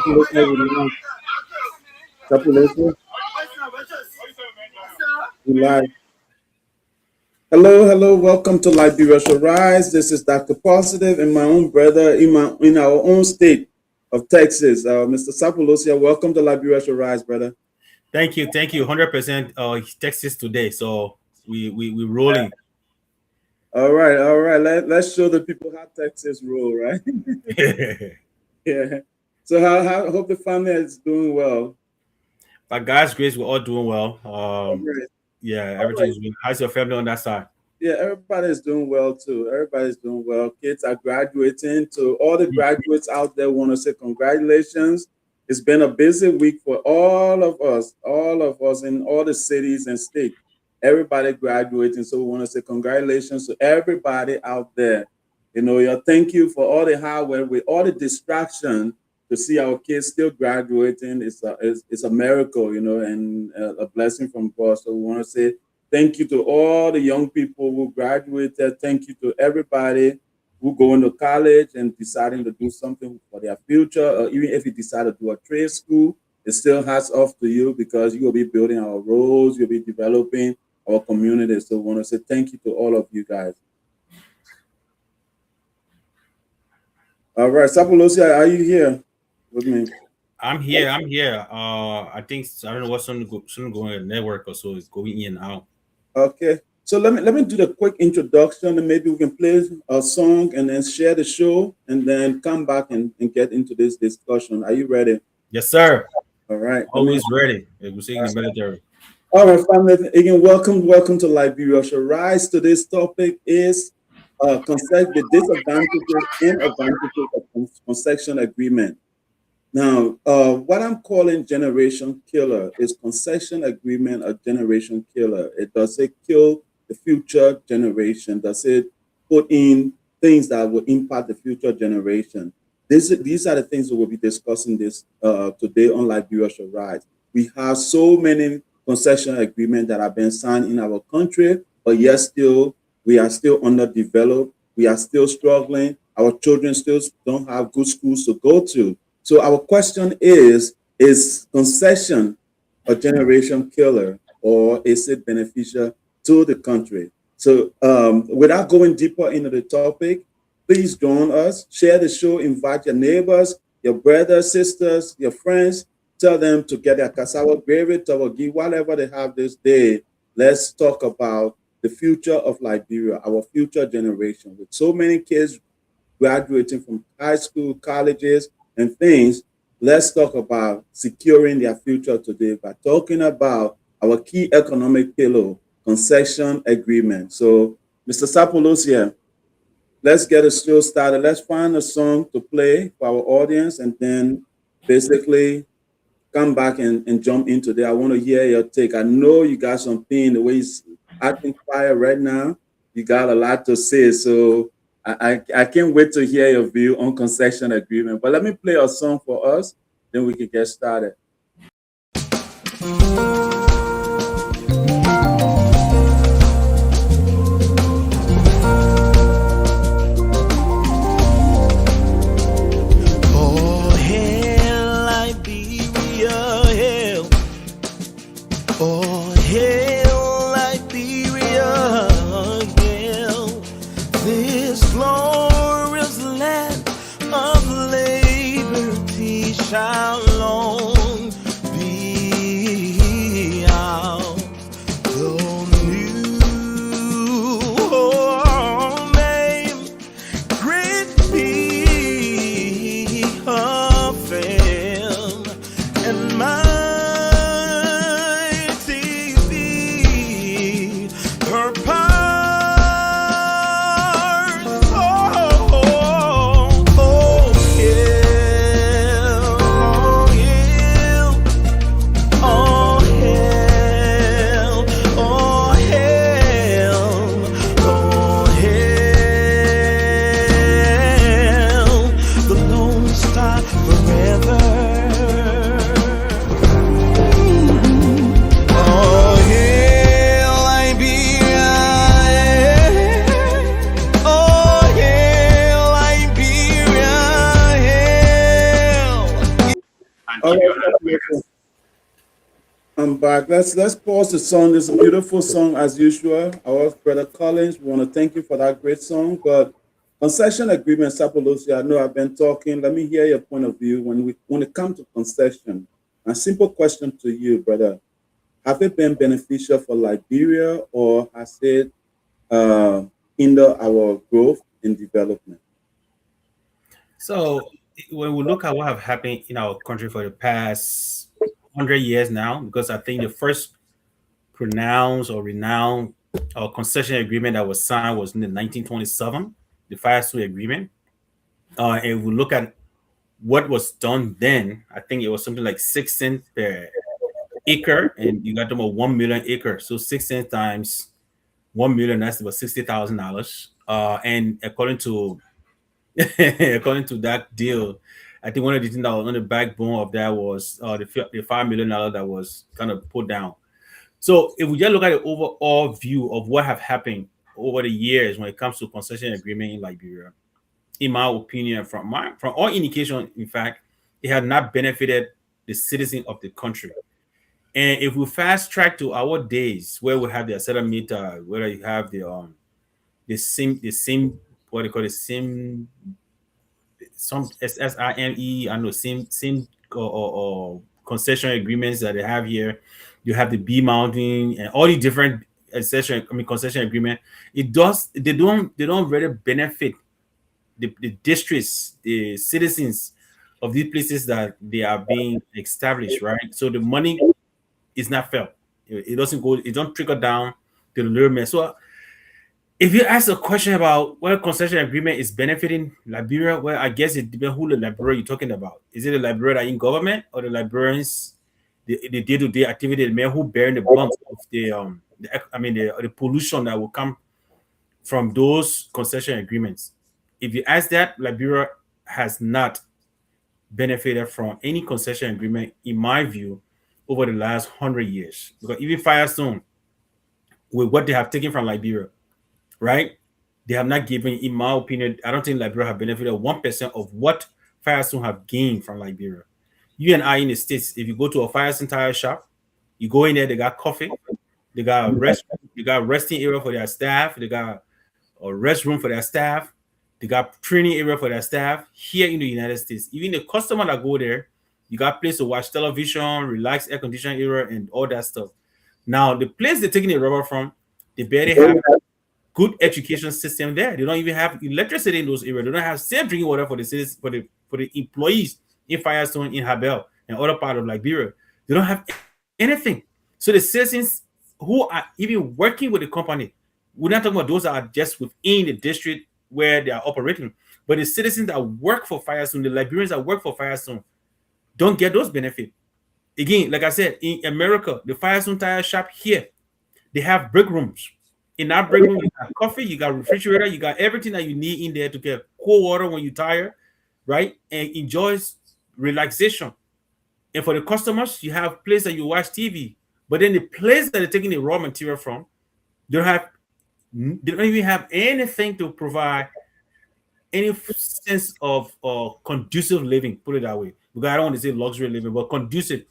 Population will launch. Population will live. Hello, hello, welcome to Liberia Shall Rise. This is Dr. Positive and my own brother in our own state of Texas, Mr. Sapolosia. Welcome to Liberia Shall Rise, brother. Thank you. 100% Texas today. So we rolling. All right, all right. Let's show the people how Texas roll, right? Yeah. So how hope the family is doing well. By God's grace, we're all doing well. All right. Yeah, All right. everything's good. How's your family on that side? Yeah, everybody is doing well too. Everybody's doing well. Kids are graduating. To all the graduates out there, want to say congratulations. It's been a busy week for all of us in all the cities and states. Everybody graduating. So we want to say congratulations to everybody out there. Thank you for all the hard work with all the distraction to see our kids still graduating. It's a miracle, and a blessing from God. So we want to say thank you to all the young people who graduated. Thank you to everybody who going to college and deciding to do something for their future. Or even if you decide to do a trade school, it still hats off to you because you will be building our roads, you'll be developing our community. So we want to say thank you to all of you guys. All right, Sapolosia, are you here with me? I'm here. I'm here. I think I don't know what's something going on the network or so. It's going in and out. Okay. So let me do the quick introduction and maybe we can play a song and then share the show and then come back and get into this discussion. Are you ready? Yes, sir. All right. Always ready. We're seeing the military. All right, family. Again, welcome to Liberia Shall Rise. Today's topic is the disadvantages and advantages of concession agreement. Now, what I'm calling generation killer is concession agreement a generation killer? Does it kill the future generation? Does it put in things that will impact the future generation? These are the things we will be discussing this today on Liberia Shall Rise. We have so many concession agreements that have been signed in our country, but yet we are still underdeveloped. We are still struggling. Our children still don't have good schools to go to. So our question is concession a generation killer or is it beneficial to the country? So without going deeper into the topic, please join us, share the show, invite your neighbors, your brothers, sisters, your friends, tell them to get their cassava gravy, tawagi, whatever they have this day. Let's talk about the future of Liberia, our future generation. With so many kids graduating from high school, colleges, and things, let's talk about securing their future today by talking about our key economic pillar, concession agreement. So, Mr. Sapolosia, let's get a show started. Let's find a song to play for our audience and then basically come back and jump into there. I want to hear your take. I know you got something, the way it's acting fire right now. You got a lot to say. So I can't wait to hear your view on concession agreement. But let me play a song for us, then we can get started. Oh, hail Liberia, hail. Oh, hail Liberia, hail. This glorious land of liberty shall long be. I'm back. Let's pause the song. It's a beautiful song as usual. Our brother Collins, we want to thank you for that great song. But concession agreement, Sapolosi, I know I've been talking. Let me hear your point of view when it comes to concession. A simple question to you, brother. Have it been beneficial for Liberia or has it uh, hinder our growth and development? So when we look at what have happened in our country for the past 100 years now, because I think the first pronounced or renowned concession agreement that was signed was in the 1927, the Firestone Agreement. And we look at what was done then, I think it was something like 6 cents per acre, and you got them a 1 million acre. So 6 cents times 1 million, that's about $60,000. And according to according to that deal, I think one of the things that was on the backbone of that was the $5 million that was kind of put down. So if we just look at the overall view of what have happened over the years when it comes to concession agreement in Liberia, in my opinion, from all indication, in fact, it had not benefited the citizen of the country. And if we fast track to our days where we have the settlement, where you have the same what they call the same some SSIME, I know same or concession agreements that they have here. You have the B mounting and all the different concession agreement. They don't really benefit the districts, the citizens of these places that they are being established, right? So the money is not felt. It doesn't go. It don't trickle down to the little man. So if you ask a question about whether concession agreement is benefiting Liberia, well, I guess it depends who the Liberia you're talking about. Is it the Liberia that are in government or the Liberians, the day-to-day activity, the man who bearing the brunt of the pollution that will come from those concession agreements? If you ask that, Liberia has not benefited from any concession agreement, in my view, over the last 100 years. Because even Firestone, with what they have taken from Liberia, right? They have not given, in my opinion, I don't think Liberia have benefited 1% of what Firestone have gained from Liberia. You and I in the States, if you go to a Firestone tire shop, you go in there, they got coffee, they got resting area for their staff, they got a restroom for their staff, they got training area for their staff here in the United States. Even the customer that go there, you got place to watch television, relax, air conditioning area, and all that stuff. Now, the place they're taking the rubber from, they barely have good education system there. They don't even have electricity in those areas. They don't have safe drinking water for the citizens, for the employees in Firestone, in Habel, and other part of Liberia. They don't have anything. So the citizens who are even working with the company, we're not talking about those that are just within the district where they are operating, but the citizens that work for Firestone, the Liberians that work for Firestone, don't get those benefits. Again, like I said, in America, the Firestone tire shop here, they have break rooms. In that break room, you got coffee, you got refrigerator, you got everything that you need in there to get cool water when you're tired, right? And enjoys relaxation. And for the customers, you have place that you watch TV. But then the place that they're taking the raw material from, they don't have, they don't even have anything to provide any sense of conducive living, put it that way. Because I don't want to say luxury living, but conducive.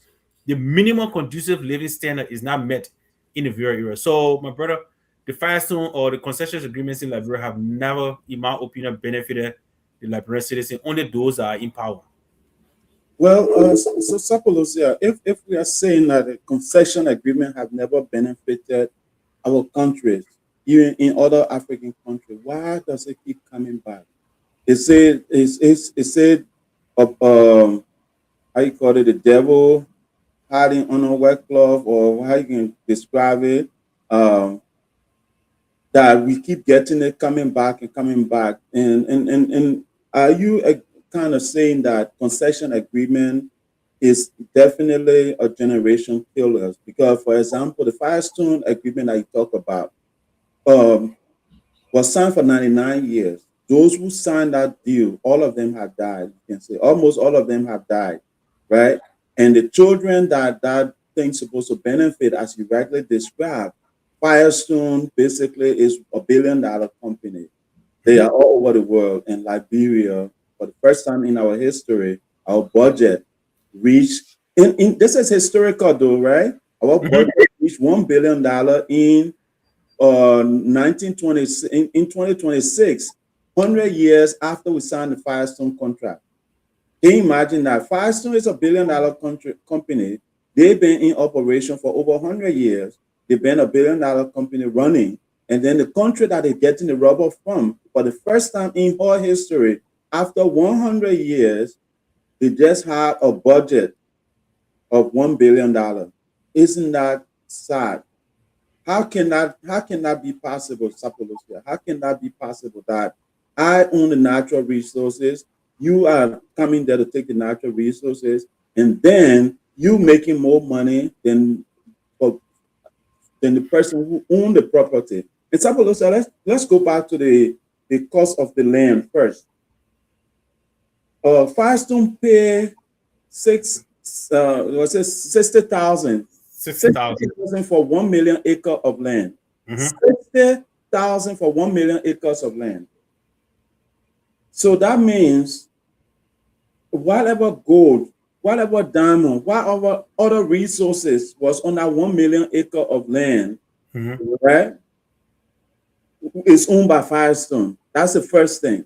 The minimum conducive living standard is not met in the Liberia area. So, my brother, the Firestone or the concessions agreements in Liberia have never, in my opinion, benefited the Liberian citizen. Only those that are in power. Well, so Sapolosia, if we are saying that a concession agreement have never benefited our countries, even in other African countries, why does it keep coming back? It said how you call it, the devil hiding on a wet cloth, or how you can describe it. Um, that we keep getting it coming back and coming back. And are you kind of saying that concession agreement is definitely a generation killer? Because, for example, the Firestone agreement that you talk about, um, was signed for 99 years. Those who signed that deal, all of them have died. You can say almost all of them have died, right? And the children that thing's supposed to benefit, as you rightly described, Firestone basically is $1 billion company. They are all over the world. In Liberia, for the first time in our history, our budget reached. In this is historical, though, right? Our Mhm. budget reached $1 billion in 1920 in 2026, 100 years after we signed the Firestone contract. Can you imagine that? Firestone is a $1 billion company. They've been in operation for over 100 years. They've been a $1 billion company running. And then the country that they're getting the rubber from, for the first time in whole history, after 100 years, they just had a budget of $1 billion. Isn't that sad? How can that be possible, Sapolosia? How can that be possible that I own the natural resources, you are coming there to take the natural resources, and then you making more money than the person who owned the property? And Sapolosia, let's go back to the cost of the land first. Firestone pay six was it 60,000 60,000. for 1 million acre of land. Mhm. 60,000 for 1 million acres of land. So that means whatever gold, whatever diamond, whatever other resources was on that 1 million acre of land, Mhm. right, is owned by Firestone. That's the first thing,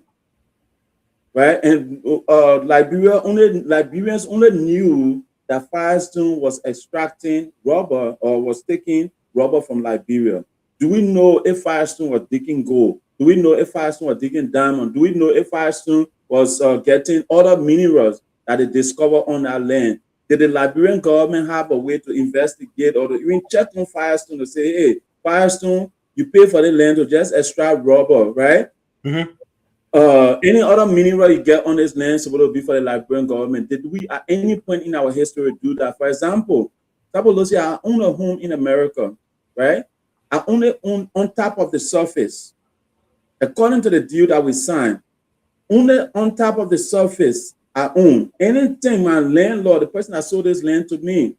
right? And Liberians only knew that Firestone was extracting rubber or was taking rubber from Liberia. Do we know if Firestone was digging gold? Do we know if Firestone was digging diamond? Do we know if Firestone was getting other minerals that they discovered on that land? Did the Liberian government have a way to investigate or to even check on Firestone to say, hey, Firestone, you pay for the land to just extract rubber, right? Mhm. Any other mineral you get on this land is supposed to be for the Liberian government. Did we at any point in our history do that? For example, Tabolosi, I own a home in America, right? I only own on top of the surface, according to the deal that we signed. Only on top of the surface, I own. Anything my landlord, the person that sold this land to me,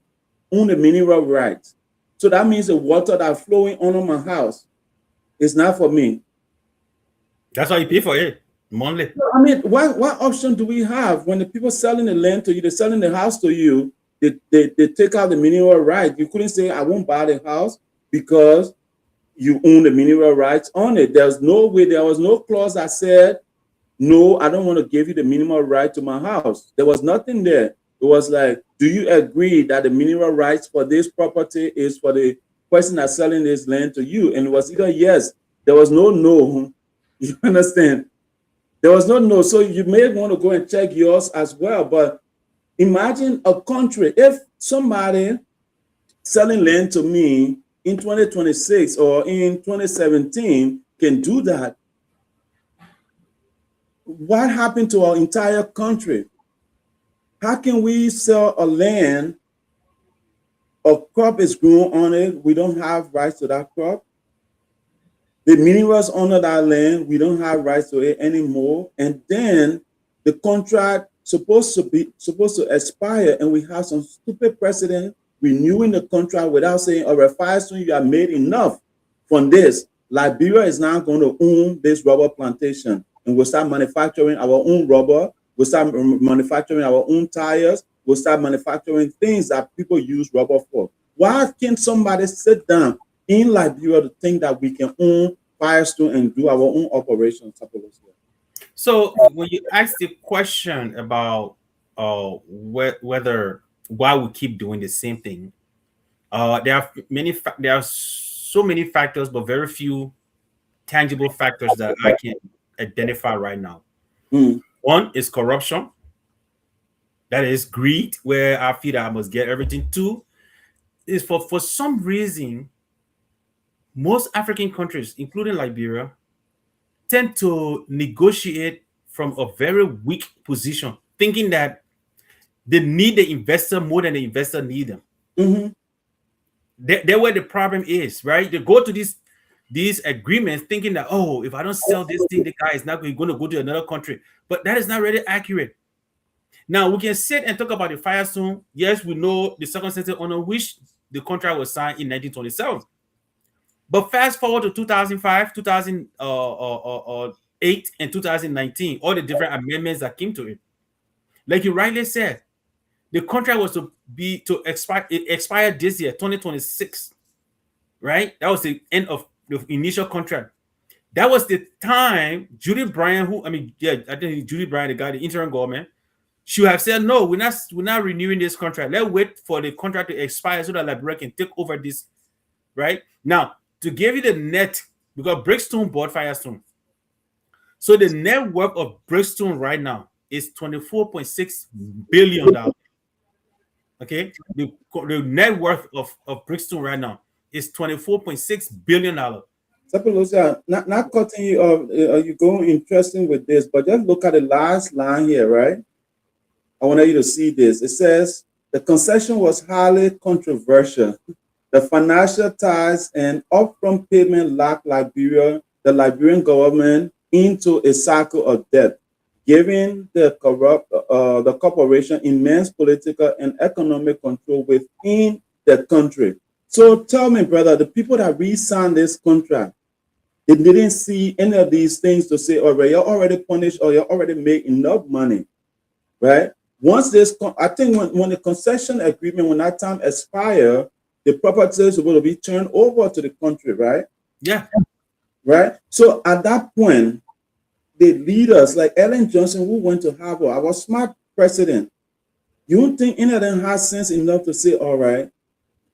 own the mineral rights. So that means the water that's flowing under my house is not for me. That's why you pay for it monthly. I mean, what option do we have when the people selling the land to you, they're selling the house to you, they take out the mineral right? You couldn't say, I won't buy the house because you own the mineral rights on it. There's no way, there was no clause that said, no, I don't want to give you the minimal right to my house. There was nothing there. It was like, do you agree that the mineral rights for this property is for the person that's selling this land to you? And it was either yes, there was no no. You understand? There was no no. So you may want to go and check yours as well. But imagine a country, if somebody selling land to me in 2026 or in 2017 can do that, what happened to our entire country? How can we sell a land, a crop is grown on it, we don't have rights to that crop? The minerals under that land, we don't have rights to it anymore. And then the contract supposed to expire, and we have some stupid precedent renewing the contract without saying, all right, Firestone, you have made enough from this. Liberia is now going to own this rubber plantation, and we'll start manufacturing our own rubber. We'll start manufacturing our own tires. We'll start manufacturing things that people use rubber for. Why can't somebody sit down in Liberia to think that we can own Firestone and do our own operations? So when you ask the question about whether why we keep doing the same thing, there are so many factors, but very few tangible factors that I can identify right now. Mm, One is corruption. That is greed, where I feel that I must get everything. Two is for some reason most African countries, including Liberia, tend to negotiate from a very weak position, thinking that they need the investor more than the investor need them. mhm. They're where the problem is, right? They go to these agreements thinking that, oh, if I don't sell this thing, the guy is not going to go to another country. But that is not really accurate. Now we can sit and talk about the Firestone. Yes, we know the circumstances under which the contract was signed in 1927. But fast forward to 2005, 2008, and 2019, all the different amendments that came to it. Like you rightly said, The contract was to expire. It expired this year, 2026. Right? That was the end of the initial contract. That was the time Judy Bryan, who I mean, yeah, I think Judy Bryan, the guy, the interim government, should have said, no, we're not renewing this contract. Let's wait for the contract to expire so that Liberia can take over this. Right? Now, to give you the net, because Brickstone bought Firestone. So the net worth of Brickstone right now is $24.6 billion. Okay, the net worth of Brickstone right now is $24.6 billion. Sapolosa, not cutting you off, you going interesting with this, but just look at the last line here, right? I want you to see this. It says the concession was highly controversial. The financial ties and upfront payment locked the Liberian government into a cycle of debt, giving the corporation immense political and economic control within the country. So tell me, brother, the people that re-signed this contract, they didn't see any of these things to say, all right, you're already punished or you're already made enough money, right? Once I think when the concession agreement, when that time expire, the properties will be turned over to the country, right? Yeah. Right? So at that point, the leaders like Ellen Johnson, who went to Harvard, our smart president, you don't think any of them has sense enough to say, all right,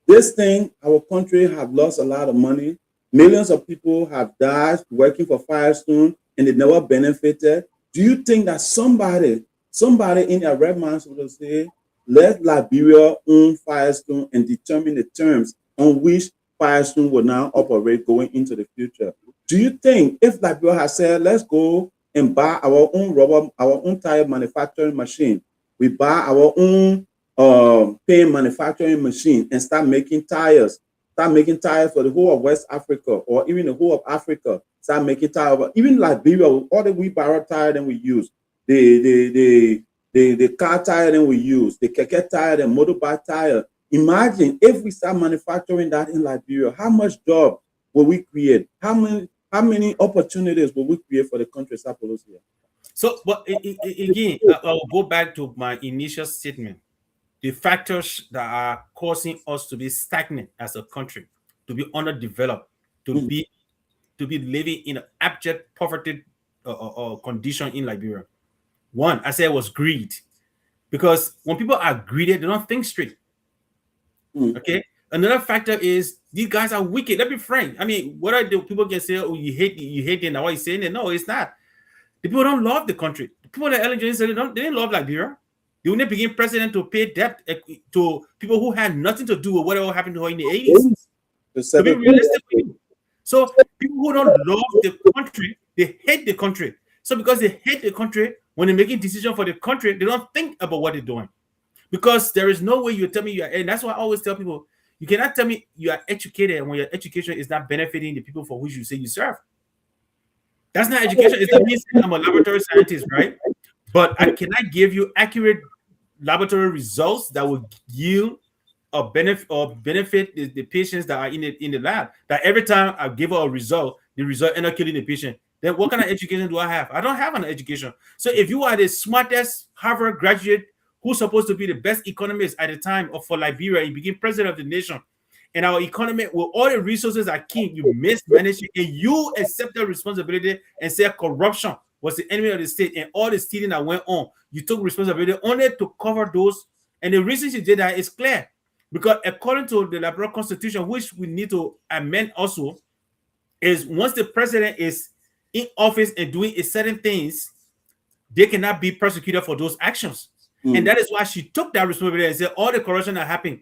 this thing, our country have lost a lot of money. Millions of people have died working for Firestone and they never benefited. Do you think that somebody in their red minds would say, let Liberia own Firestone and determine the terms on which Firestone will now operate going into the future? Do you think if Liberia has said, let's go and buy our own rubber, our own tire manufacturing machine, we buy our own paint manufacturing machine and start making tires for the whole of West Africa or even the whole of Africa, start making tires, even Liberia, all the wheelbarrow tire that we use, the car tire that we use, the keke tire, the motorbike tire. Imagine if we start manufacturing that in Liberia, how much job will we create? How many opportunities will we create for the country? So, but again, I'll go back to my initial statement. The factors that are causing us to be stagnant as a country, to be underdeveloped, to be living in an abject poverty condition in Liberia. One, I said, was greed, because when people are greedy, they don't think straight. Okay. Another factor is these guys are wicked. Let me be frank. I mean, what are the people can say? Oh, you hate them. Now, why you saying it? No, it's not. The people don't love the country. The people that Ellen Johnson said they didn't love Liberia. They wouldn't begin president to pay debt to people who had nothing to do with whatever happened to her in the 80s. To be realistic with you. So people who don't love the country, they hate the country. So because they hate the country, when they're making decisions for the country, they don't think about what they're doing. Because there is no way you tell me you are, and that's why I always tell people, you cannot tell me you are educated when your education is not benefiting the people for which you say you serve. That's not education. It's not me saying I'm a laboratory scientist, right? But I cannot give you accurate laboratory results that will yield a benefit the patients that are in the lab. That every time I give her a result, the result end up killing the patient. Then what kind of education do I have? I don't have an education. So if you are the smartest Harvard graduate who's supposed to be the best economist at the time for Liberia, you became president of the nation, and our economy with all the resources are king, you mismanage it, and you accept the responsibility and say corruption was the enemy of the state and all the stealing that went on. You took responsibility only to cover those. And the reason you did that is clear. Because according to the Liberia Constitution, which we need to amend also, is once the president is in office and doing certain things, they cannot be prosecuted for those actions. And that is why she took that responsibility and said all the corruption that happened,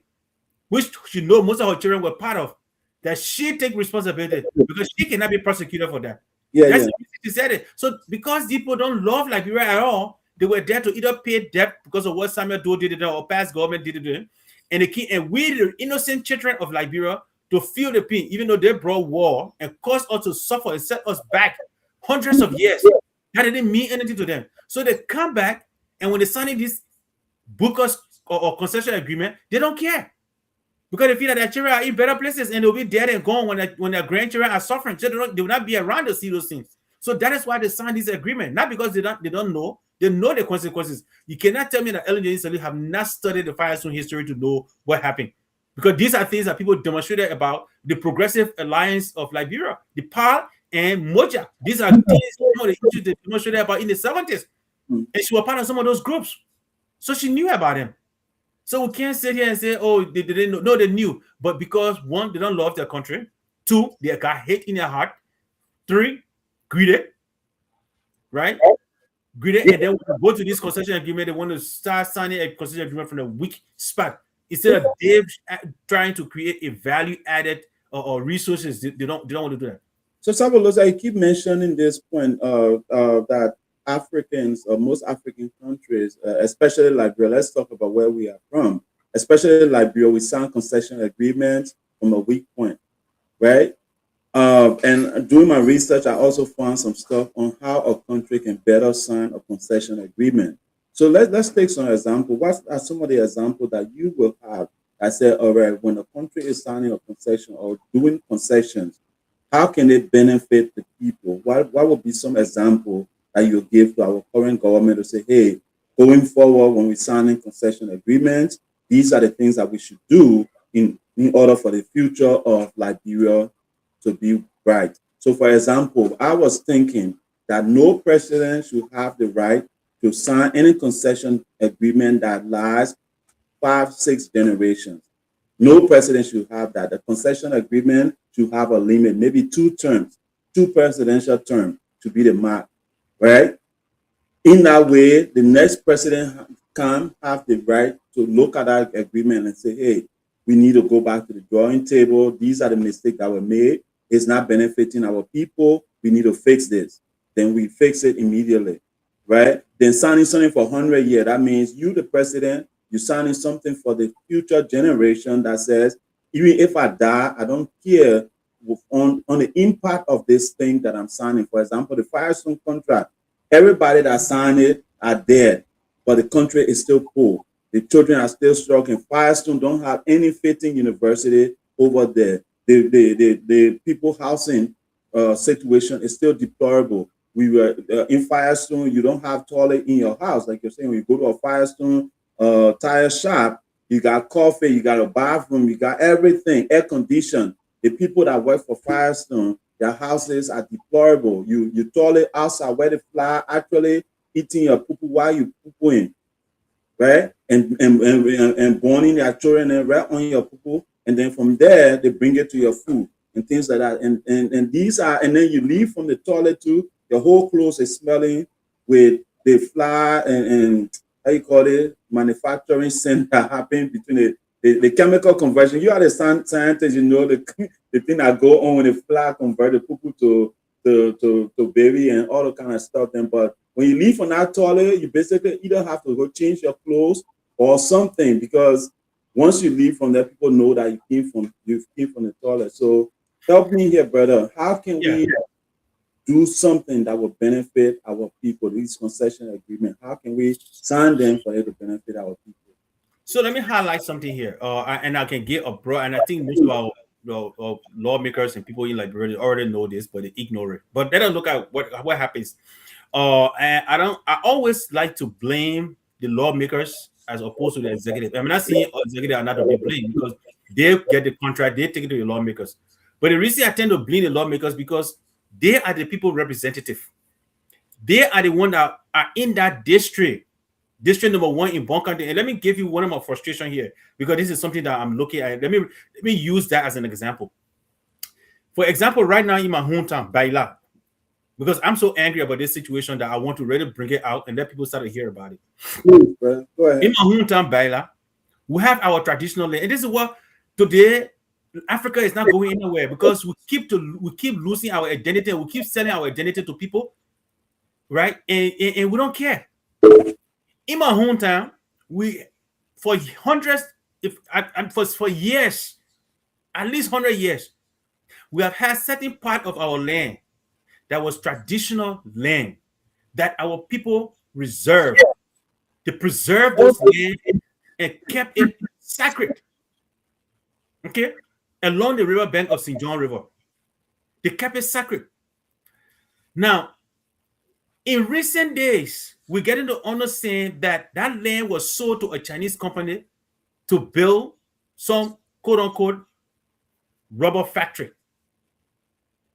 which she know most of her children were part of, that she take responsibility because she cannot be prosecuted for that. That's the reason she said it. So because people don't love Liberia at all, they were there to either pay debt because of what Samuel Doe did or past government did it, and we the innocent children of Liberia to feel the pain, even though they brought war and caused us to suffer and set us back hundreds of years. That didn't mean anything to them. So they come back, and when they sign this bookers or concession agreement, they don't care. Because they feel that their children are in better places and they'll be dead and gone when their grandchildren are suffering. So they will not be around to see those things. So that is why they signed this agreement. Not because they don't know. They know the consequences. You cannot tell me that Ellen Johnson Sirleaf have not studied the Firestone history to know what happened. Because these are things that people demonstrated about the Progressive Alliance of Liberia, the PAL and Moja. These are things, some of the issues they demonstrated about in the 70s. Mm. And she was part of some of those groups. So she knew about them. So we can't sit here and say, oh, they didn't know. No, they knew. But because one, they don't love their country. Two, they got hate in their heart. Three, greedy, right? Greedy. And then when they go to this concession agreement, they want to start signing a concession agreement from a weak spot. Instead of Dave trying to create a value added or resources, they don't want to do that. So, Sabalos, I keep mentioning this point that Africans, or most African countries, especially Liberia, let's talk about where we are from. Especially Liberia, we sign concession agreements from a weak point, right? And doing my research, I also found some stuff on how a country can better sign a concession agreement. So let's take some example. What are some of the examples that you will have? I said, all right, when a country is signing a concession or doing concessions, how can it benefit the people? What would be some example that you give to our current government to say, hey, going forward, when we're signing concession agreements, these are the things that we should do in order for the future of Liberia to be bright. So, for example, I was thinking that no president should have the right to sign any concession agreement that lasts 5, 6 generations. No president should have that. The concession agreement should have a limit, maybe 2 terms, 2 presidential terms to be the mark, right? In that way, the next president can have the right to look at that agreement and say, hey, we need to go back to the drawing table. These are the mistakes that were made. It's not benefiting our people. We need to fix this. Then we fix it immediately, right? Then signing something for 100 years, that means you, the president, you're signing something for the future generation that says, even if I die, I don't care on the impact of this thing that I'm signing. For example, the Firestone contract, everybody that signed it are dead, but the country is still poor. The children are still struggling. Firestone don't have any fitting university over there. The people housing situation is still deplorable. We were in Firestone, you don't have toilet in your house. Like you're saying, when you go to a Firestone tire shop, you got coffee, you got a bathroom, you got everything, air conditioned. The people that work for Firestone, their houses are deplorable. You toilet outside where the fly actually eating your poo while you poo-pooing, right? And burning their children right on your poo, and then from there they bring it to your food and things like that. And these are, and then you leave from the toilet too. Your whole clothes is smelling with the fly and how you call it, manufacturing scent that happen between the chemical conversion. You are the scientist, you know the thing that go on when the fly convert the poo to baby and all the kind of stuff. Then, but when you leave from that toilet, you basically either have to go change your clothes or something, because once you leave from there, people know that you came from the toilet. So help me here, brother. How can we do something that will benefit our people? These concession agreement, how can we sign them for it to benefit our people? So let me highlight something here, and I can get a broad. And I think most of our lawmakers and people in Liberia already know this, but they ignore it. But let us look at what happens. And I always like to blame the lawmakers as opposed to the executive. I'm not saying executive are not to be blamed, because they get the contract, they take it to the lawmakers. But the reason I tend to blame the lawmakers, because they are the people representative. They are the one that are in that district number 1 in Bon County. And let me give you one of my frustration here, because this is something that I'm looking at. Let me use that as an example. For example, right now in my hometown, Baila, because I'm so angry about this situation that I want to really bring it out and let people start to hear about it. Please, bro. Go ahead. In my hometown, Baila, we have our traditional land. And this is what today Africa is not going anywhere, because we keep losing our identity, and we keep selling our identity to people, right? And we don't care. In my hometown, we for hundreds, for years, at least 100 years, we have had certain part of our land that was traditional land that our people reserved. They preserved those land and kept it sacred. Okay, along the river bank of St. John River, they kept it sacred. Now, In recent days, we're getting to understand that that land was sold to a Chinese company to build some quote unquote rubber factory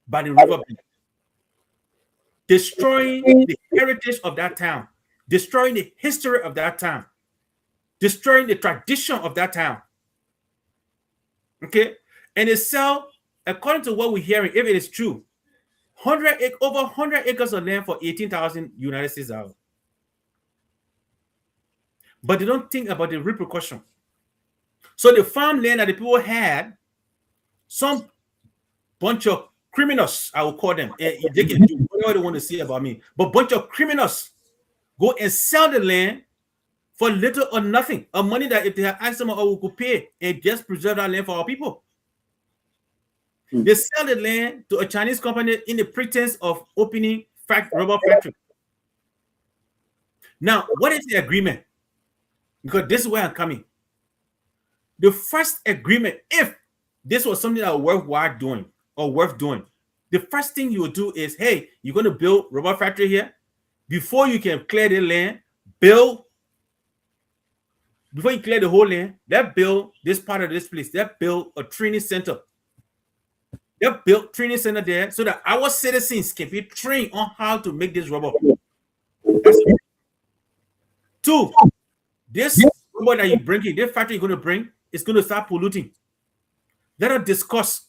by the river, destroying the heritage of that town, destroying the history of that town, destroying the tradition of that town. Okay, and they sell, according to what we're hearing, if it is true, over 100 acres of land for 18,000 United States dollars. But they don't think about the repercussion. So the farmland that the people had, some bunch of criminals, I will call them, they can do whatever they want to say about me, but bunch of criminals go and sell the land for little or nothing, of money that if they had asked them, oh, we could pay and just preserve that land for our people. They sell the land to a Chinese company in the pretense of opening rubber factory. Now, what is the agreement? Because this is where I'm coming. The first agreement, if this was something that was worthwhile doing or worth doing, the first thing you would do is, hey, you're going to build rubber factory here. Before you can clear the land, before you clear the whole land, let's build this part of this place. Let's build a training center. They built training center there so that our citizens can be trained on how to make this rubber. That's it. Two, this rubber that you bring in, this factory you're going to bring, is going to start polluting. Let us discuss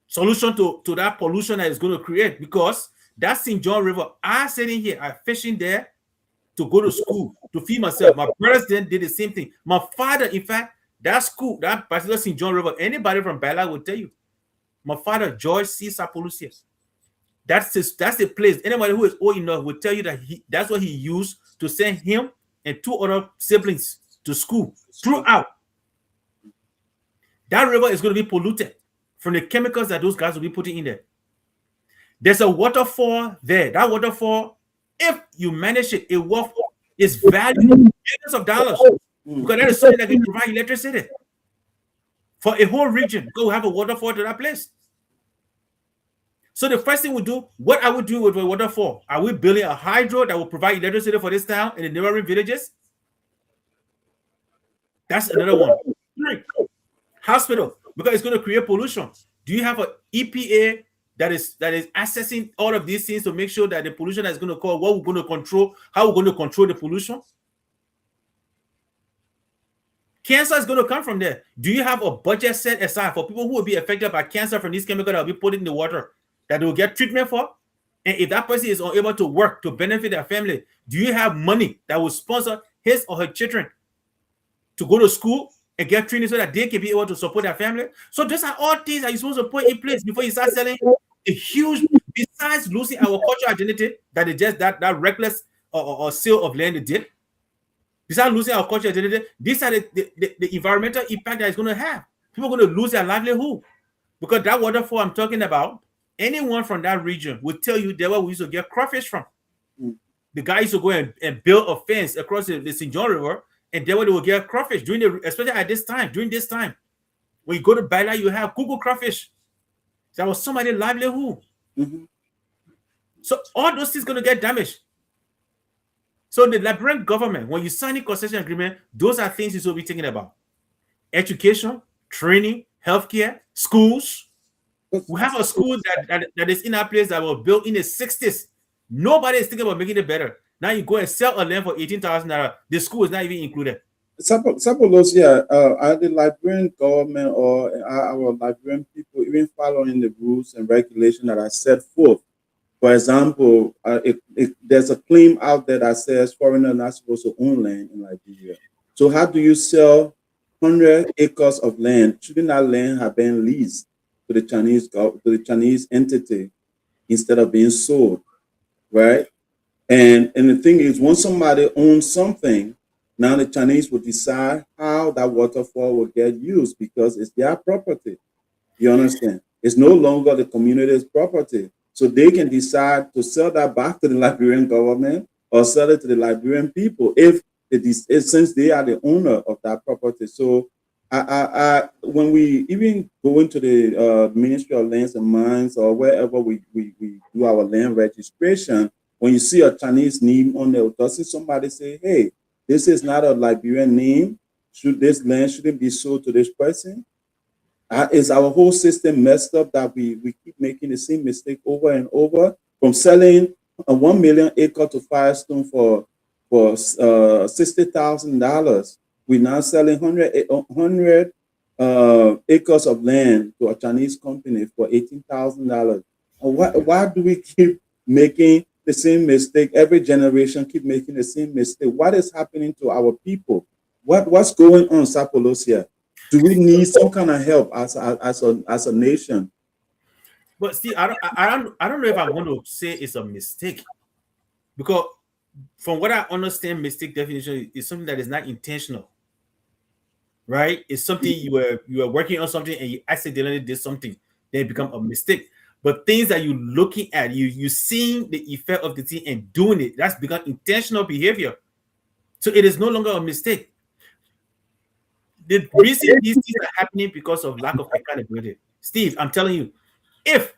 solution to that pollution that is going to create, because that St. John River, I sitting here, I fishing there to go to school, to feed myself. My brothers then did the same thing. My father, in fact, that school, that particular St. John River, anybody from Bala will tell you. My father, George C. Sapolusius. That's the place. Anybody who is old enough will tell you that that's what he used to send him and two other siblings to school throughout. That river is going to be polluted from the chemicals that those guys will be putting in there. There's a waterfall there. That waterfall, if you manage it, it's valued millions of dollars, because that is something that can provide electricity for a whole region. Go have a waterfall to that place. So the first thing we do, what I would do with the waterfall, are we building a hydro that will provide electricity for this town and the neighboring villages? That's another one. Three, hospital, because it's going to create pollution. Do you have an EPA that is assessing all of these things to make sure that the pollution that is going to cause, what we're going to control, how we're going to control the pollution? Cancer is going to come from there. Do you have a budget set aside for people who will be affected by cancer from these chemicals that will be put in the water that they will get treatment for? And if that person is unable to work to benefit their family, do you have money that will sponsor his or her children to go to school and get training so that they can be able to support their family? So these are all things that you're supposed to put in place before you start selling a huge, besides losing our cultural identity, that is just that reckless or sale of land they did. Besides losing our cultural identity, these are the environmental impact that it's going to have. People are going to lose their livelihood, because that waterfall I'm talking about, anyone from that region will tell you that's where we used to get crawfish from. The guy used to go and build a fence across the St. John River, and there they will get crawfish especially at this time. During this time, when you go to Baila, you have Google crawfish. That was somebody's livelihood. So all those things going to get damaged. So the Liberian government, when you sign a concession agreement, those are things you should be thinking about: education, training, healthcare, schools. We have a school that is in our place that was built in the 60s. Nobody is thinking about making it better. Now you go and sell a land for $18,000. The school is not even included. Suppose, are the Liberian government or are our Liberian people even following the rules and regulations that are set forth? For example, there's a claim out there that says foreigners are not supposed to own land in Liberia. So how do you sell 100 acres of land? Shouldn't that land have been leased to the Chinese entity instead of being sold, right? And the thing is, once somebody owns something, now the Chinese will decide how that waterfall will get used, because it's their property. You understand? It's no longer the community's property. So they can decide to sell that back to the Liberian government or sell it to the Liberian people since they are the owner of that property. So when we even go into the Ministry of Lands and Mines or wherever we do our land registration, when you see a Chinese name on there, doesn't somebody say, hey, this is not a Liberian name? Should this land shouldn't be sold to this person? Is our whole system messed up that we keep making the same mistake over and over from selling a 1 million acre to Firestone for $60,000? We're now selling 100 acres of land to a Chinese company for $18,000. Why do we keep making the same mistake? Every generation keep making the same mistake. What is happening to our people? What's going on, Sapolosia? Do we need some kind of help as a nation? But still, I don't know if I'm going to say it's a mistake, because from what I understand, mistake definition is something that is not intentional, right? It's something you were working on something and you accidentally did something, then it become a mistake. But things that you're looking at, you seeing the effect of the thing and doing it, that's become intentional behavior. So it is no longer a mistake. The reason these things are happening because of lack of accountability. Steve, I'm telling you, if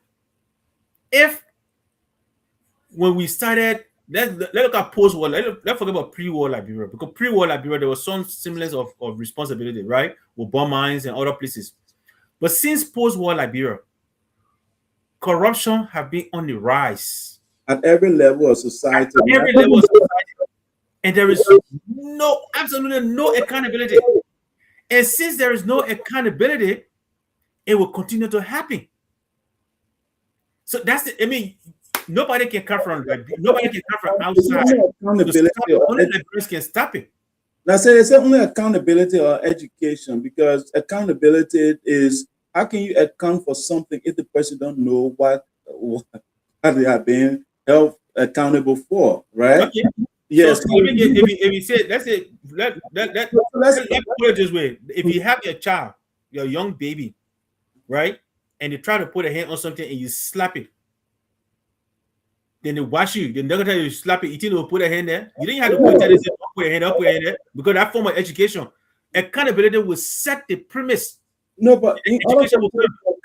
when we started, let's look at post-war, let's forget about pre-war Liberia, because pre-war Liberia, there was some semblance of responsibility, right? With bomb mines and other places. But since post-war Liberia, corruption have been on the rise. At every level of society. At every level of society. And there is absolutely no accountability. And since there is no accountability, it will continue to happen. So that's it. I mean, nobody can come from outside. Accountability. Only the Liberians can stop it. I say it's only accountability or education, because accountability is, how can you account for something if the person don't know what they are being held accountable for, right? Okay. Yes. So if you say, let's put it this way: if you have your child, your young baby, right, and they try to put a hand on something and you slap it, then they watch you. The next time you slap it, you think they'll put a hand there. You didn't have to put that and say, put your hand up, put your hand there, because that form of education, accountability will set the premise. No, but in order to be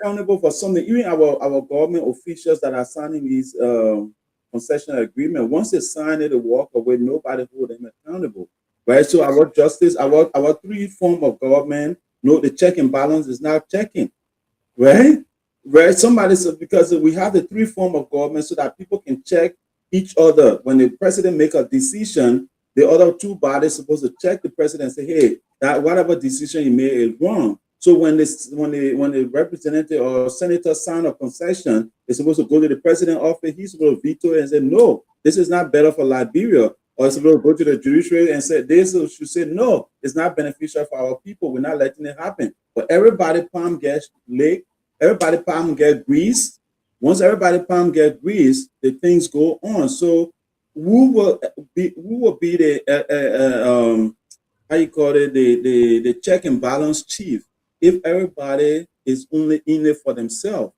accountable for something, even our government officials that are signing these concession agreement, once they sign it, they walk away, nobody hold them accountable, right? So our justice, our three form of government, the check and balance is not checking, right? Right? Somebody said, because we have the three form of government so that people can check each other. When the president make a decision, the other two bodies supposed to check the president and say, hey, that whatever decision he made is wrong. So when the representative or senator sign a concession, it's supposed to go to the president's office. He's supposed to veto it and say, no, this is not better for Liberia. Or it's supposed to go to the judiciary and say, this should say, no, it's not beneficial for our people. We're not letting it happen. But everybody palm gets licked. Everybody palm get greased. Once everybody palm get greased, the things go on. So who will be the how you call it, the check and balance chief if everybody is only in it for themselves?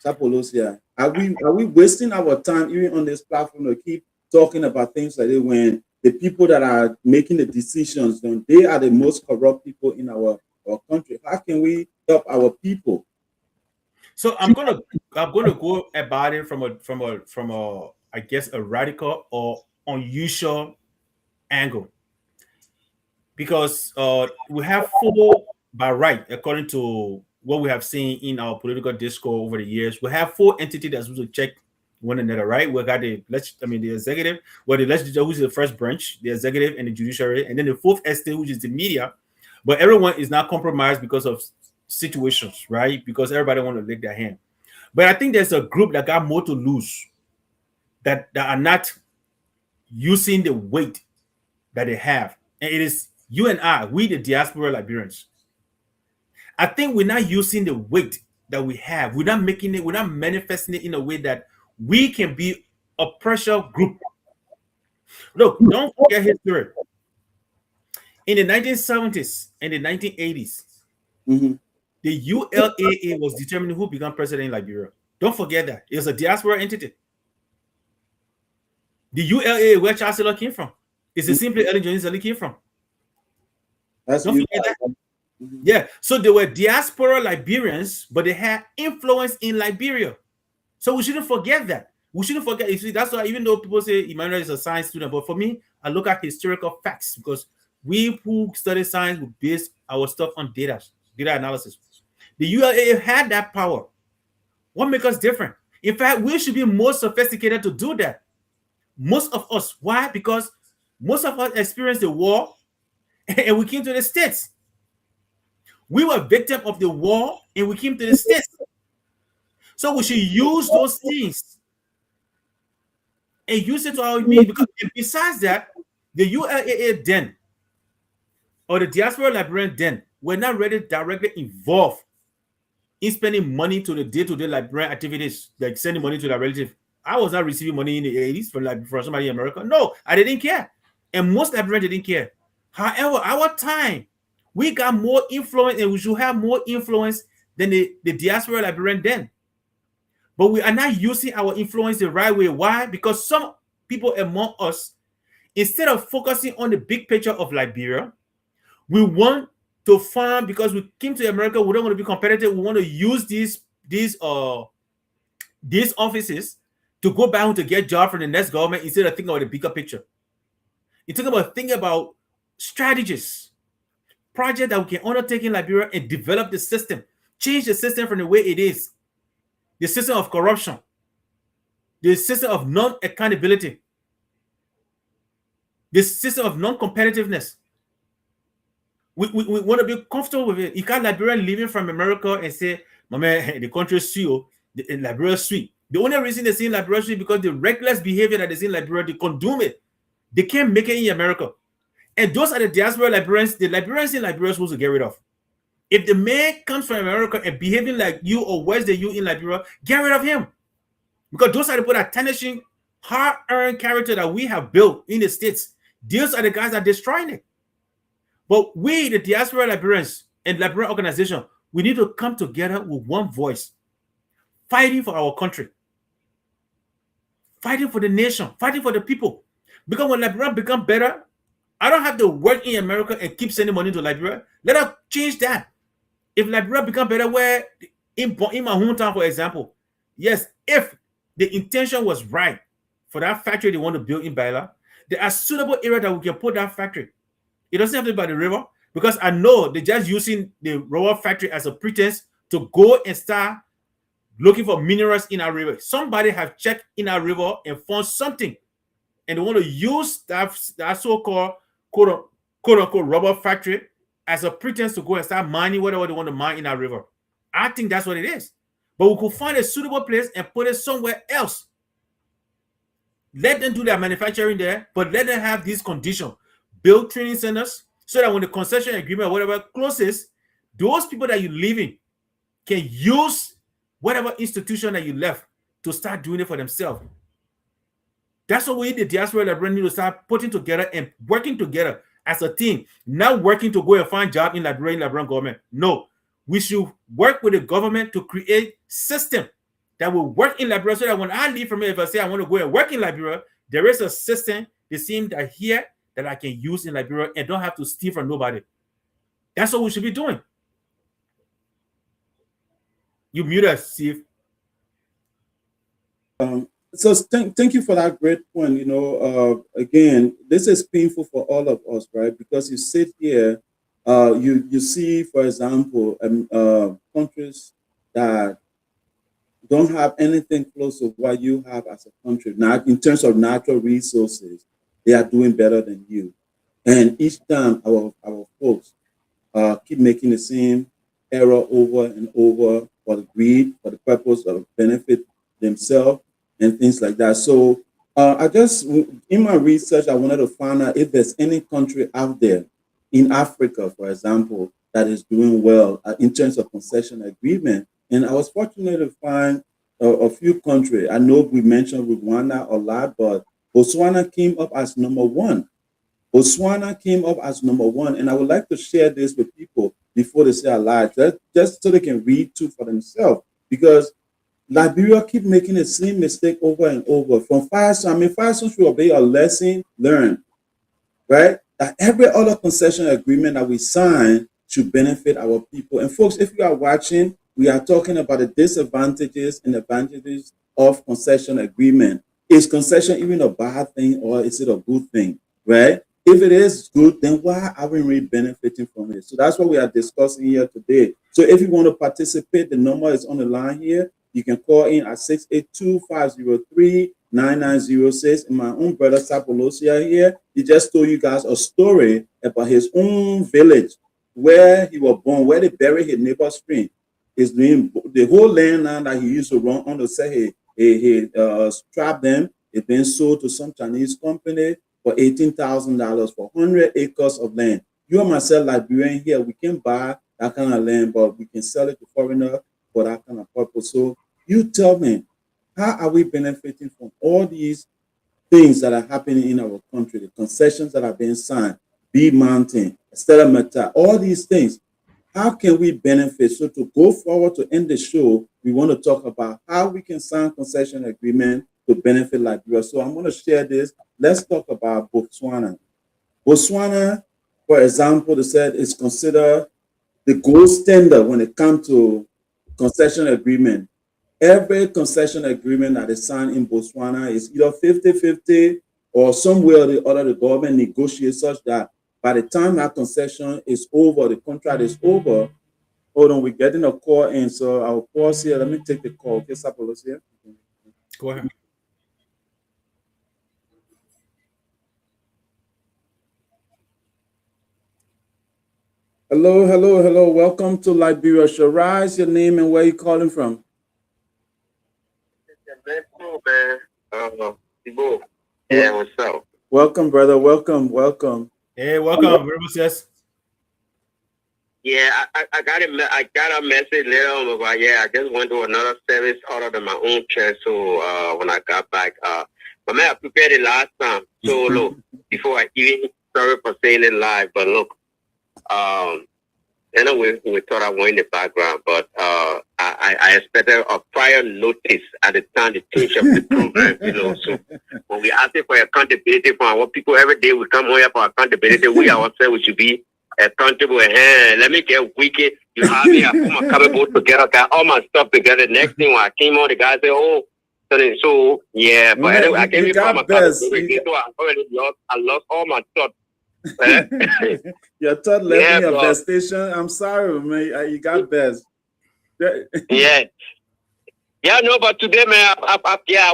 Sapolosia, are we wasting our time even on this platform to keep talking about things like that when the people that are making the decisions, they are the most corrupt people in our country? How can we help our people? So I'm gonna go about it from a I guess a radical or unusual angle, because we have four by right, according to what we have seen in our political discourse over the years. We have four entities that's supposed to check one another, right? We got the executive, the legislature, which is the first branch, the executive and the judiciary, and then the fourth estate, which is the media. But everyone is not compromised because of situations, right? Because everybody want to lick their hand. But I think there's a group that got more to lose, that are not using the weight that they have. And it is you and I, we the diaspora Liberians. I think we're not using the weight that we have. We're not making it, we're not manifesting it in a way that we can be a pressure group. Look, don't forget history. In the 1970s and the 1980s, the ULAA was determining who became president in Liberia. Don't forget that. It was a diaspora entity. The ULAA, where Chancellor came from, is the simply Ellen Johnson came from. Don't forget that. Yeah, so they were diaspora Liberians, but they had influence in Liberia. So we shouldn't forget that. We shouldn't forget. You see, that's why even though people say Emmanuel is a science student, but for me, I look at historical facts because we who study science will base our stuff on data analysis. The ULA had that power. What makes us different? In fact, we should be more sophisticated to do that. Most of us. Why? Because most of us experienced the war and we came to the States. We were victim of the war and we came to the States. So we should use those things and use it to our means. Because besides that, the ULAA then, or the diaspora librarian then, were not really directly involved in spending money to the day-to-day librarian activities, like sending money to their relative. I was not receiving money in the 80s from somebody in America. No, I didn't care. And most librarians didn't care. However, our time, we got more influence and we should have more influence than the diaspora librarian then. But we are not using our influence the right way. Why? Because some people among us, instead of focusing on the big picture of Liberia, we want to farm because we came to America. We don't want to be competitive. We want to use these offices to go back home to get jobs from the next government instead of thinking about the bigger picture. You think about strategies, projects that we can undertake in Liberia and develop the system, change the system from the way it is, the system of corruption, the system of non-accountability, the system of non-competitiveness. We want to be comfortable with it. You can't Liberian living from America and say, my man, the country is sweet, the Liberia is sweet. The only reason they see in Liberia is sweet because the reckless behavior that they see in Liberia, they condone it. They can't make it in America. And those are the diaspora Liberians, the Liberians in Liberia are supposed to get rid of. If the man comes from America and behaving like you or worse than you in Liberia, get rid of him. Because those are the people that tarnishing hard-earned character that we have built in the States. Those are the guys that are destroying it. But we, the diaspora Liberians and Liberian organization, we need to come together with one voice, fighting for our country, fighting for the nation, fighting for the people. Because when Liberia become better, I don't have to work in America and keep sending money to Liberia. Let us change that. If Liberia become better, where in my hometown, for example, yes, if the intention was right for that factory they want to build in Baila, there are suitable areas that we can put that factory. It doesn't have to be by the river, because I know they're just using the rubber factory as a pretense to go and start looking for minerals in our river. Somebody have checked in our river and found something, and they want to use that so-called quote-unquote rubber factory as a pretense to go and start mining whatever they want to mine in our river. I think that's what it is. But we could find a suitable place and put it somewhere else. Let them do their manufacturing there, but let them have these conditions. Build training centers so that when the concession agreement or whatever closes, those people that you live in can use whatever institution that you left to start doing it for themselves. That's what we need the diaspora Liberian need to start putting together and working together as a team, not working to go and find jobs in Liberian government. No, we should work with the government to create system that will work in Liberia so that when I leave from here, if I say I want to go and work in Liberia, there is a system, the same that here, that I can use in Liberia and don't have to steal from nobody. That's what we should be doing. You mute us, Steve. So thank you for that great point. Again, this is painful for all of us, right? Because you sit here, you see, for example, countries that don't have anything close to what you have as a country. Now, in terms of natural resources, they are doing better than you. And each time our folks keep making the same error over and over for the greed, for the purpose of benefit themselves and things like that. So in my research, I wanted to find out if there's any country out there in Africa, for example, that is doing well in terms of concession agreement. And I was fortunate to find a few countries. I know we mentioned Rwanda a lot, but Botswana came up as number one. Botswana came up as number one. And I would like to share this with people before they say a lot, just so they can read too for themselves. Because Liberia keep making the same mistake over and over. From Firestone should be a lesson learned, right? That every other concession agreement that we sign should benefit our people. And folks, if you are watching, we are talking about the disadvantages and advantages of concession agreement. Is concession even a bad thing or is it a good thing, right? If it is good, then why aren't we benefiting from it? So that's what we are discussing here today. So if you want to participate, the number is on the line here. You can call in at 682-503-9906. And my own brother Sapolosia here, he just told you guys a story about his own village where he was born, where they buried his neighbor's friend. Is doing the whole land now that he used to run on to say he strapped them. It's been sold to some Chinese company for $18,000 for 100 acres of land. You and myself, Liberian here, we can buy that kind of land, but we can sell it to foreigners for that kind of purpose. So you tell me, how are we benefiting from all these things that are happening in our country, the concessions that are being signed, B Mountain, Stella Meta, all these things? How can we benefit? So to go forward to end the show, we want to talk about how we can sign concession agreement to benefit Liberia. So I'm going to share this. Let's talk about Botswana. Botswana, for example, they said is considered the gold standard when it comes to concession agreement. Every concession agreement that is signed in Botswana is either 50-50 or somewhere or the other, the government negotiates such that by the time that concession is over, the contract is over. Hold on, we're getting a call in, so I'll pause here. Let me take the call. Okay, Sapolos here. Go ahead. Hello. Welcome to Liberia. Shall rise your name and where you calling from? Yeah, what's up? Welcome, brother. Welcome. Hey, welcome, Brother Moses. Yeah, I got a message later on about I just went to another service other than my own church. So when I got back, but man, I prepared it last time. So look, before I even sorry for saying it live, but look, anyway, we thought I went in the background, but I expected a prior notice at the time the change of the program, So when we ask for accountability from our people every day, we come here for accountability. We ourselves we should be accountable. Hey, let me get wicked. You have me. I put my cupboard together, got all my stuff together. Next thing when I came on, the guy said, "Oh." So yeah, but Man, anyway, I came in from my cupboard. So I lost all my stuff. Your thought left me a best station. I'm sorry, man. You got best. Yeah, no, but today, man, I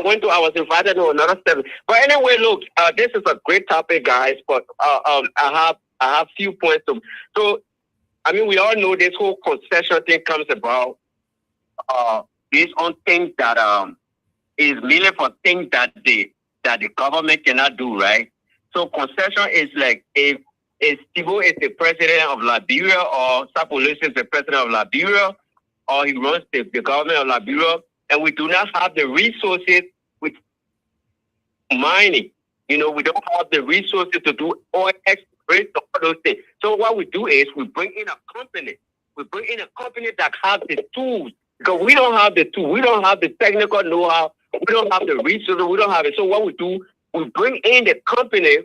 was invited to another service. But anyway, look, this is a great topic, guys. But I have few points. So, I mean, we all know this whole concession thing comes about based on things that is mainly for things that the government cannot do, right? So concession is like if Tibo is the president of Liberia or Sapolose is the president of Liberia or he runs the government of Liberia and we do not have the resources with mining. We don't have the resources to do oil exploration, all those things. So what we do is we bring in a company. We bring in a company that has the tools because we don't have the tools. We don't have the technical know-how. We don't have the resources. We don't have it. So what we do, we bring in the company.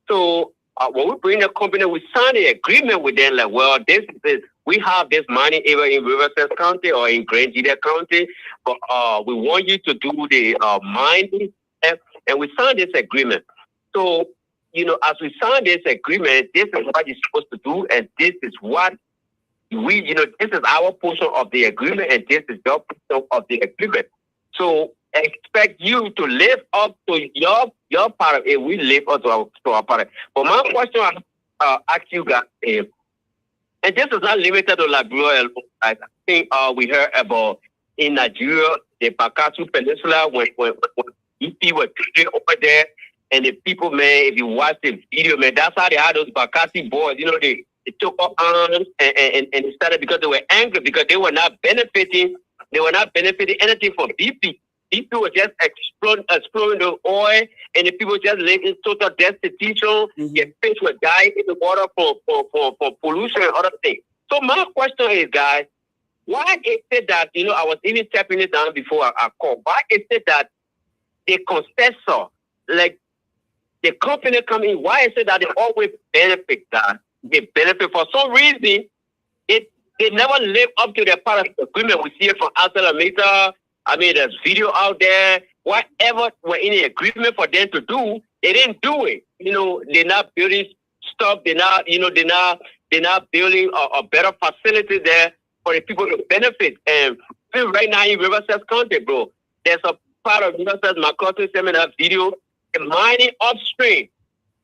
So when we bring the company, we sign the agreement with them. Like, well, we have this money either in Riverside County or in Grangeda County, but we want you to do the mining, and we sign this agreement. So, as we sign this agreement, this is what you're supposed to do, and this is what this is our portion of the agreement, and this is your portion of the agreement. So expect you to live up to your part of it. We live up to our part. But my question I ask you guys is, and this is not limited to Liberia. I think we heard about in Nigeria, the Bakassu Peninsula, when EP were over there, and the people, man, if you watch the video, man, that's how they had those Bakassi boys. They took up arms and they started because they were angry because they were not benefiting. They were not benefiting anything from BP. People were just exploring the oil, and the people just lived in total destitution. Mm-hmm. Their fish were dying in the water for pollution and other things. So my question is, guys, why is it that, I was even tapping it down before I called. Why is it that the concessor, like the company coming in, why is it that they always benefit that? They benefit for some reason. They never live up to their part of the agreement. We see it from outside America. I mean, there's video out there. Whatever were in the agreement for them to do, they didn't do it. They're not building stuff. They're not, they're not building a better facility there for the people to benefit. And right now in Riverside County, bro, there's a part of Riverside, my cousin sent me that video, the mining upstream,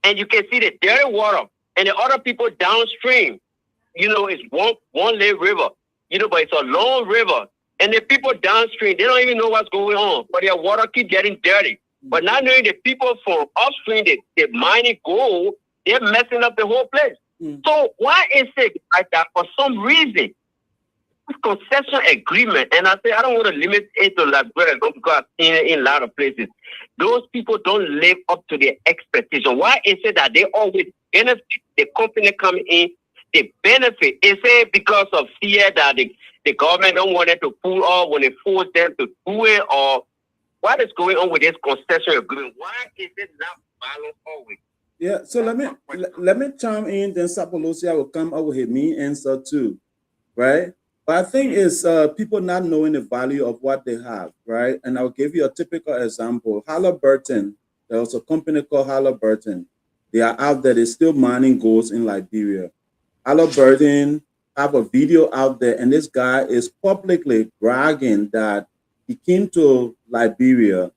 and you can see the dirty water, and the other people downstream. It's one lake river, but it's a long river. And the people downstream, they don't even know what's going on, but their water keep getting dirty. But not knowing the people from upstream, they mining gold, they're messing up the whole place. So why is it like that? For some reason, this concession agreement, and I say I don't want to limit it to Liberia because I've seen it in a lot of places. Those people don't live up to their expectation. Why is it that they always benefit? The company come in, they benefit. Is it because of fear that the government don't want them to pull off when they force them to do it, or what is going on with this concession agreement? Why is it not balanced always? Yeah, so let me chime in, then Sapolosia will come up with a mean answer too, right? But I think it's people not knowing the value of what they have, right? And I'll give you a typical example. Halliburton, there was a company called Halliburton. They are out there, they're still mining gold in Liberia. Halliburton have a video out there, and this guy is publicly bragging that he came to Liberia.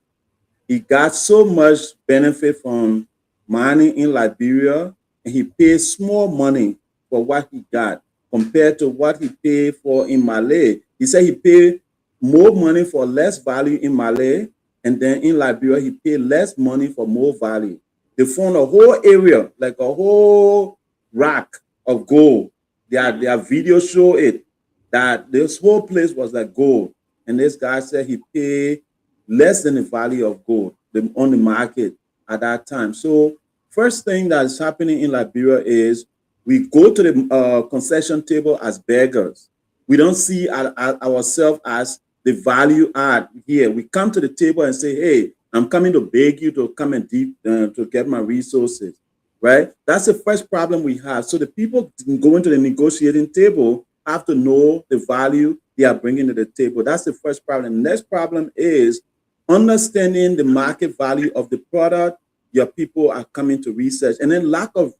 He got so much benefit from mining in Liberia, and he paid small money for what he got compared to what he paid for in Malay. He said he paid more money for less value in Malay, and then in Liberia, he paid less money for more value. They found a whole area, like a whole rack of gold. Their video show it, that this whole place was like gold. And this guy said he paid less than the value of gold on the market at that time. So first thing that is happening in Liberia is we go to the concession table as beggars. We don't see ourselves as the value add here. We come to the table and say, hey, I'm coming to beg you to come and to get my resources, right? That's the first problem we have. So the people going to the negotiating table have to know the value they are bringing to the table. That's the first problem. The next problem is understanding the market value of the product your people are coming to research, and then lack of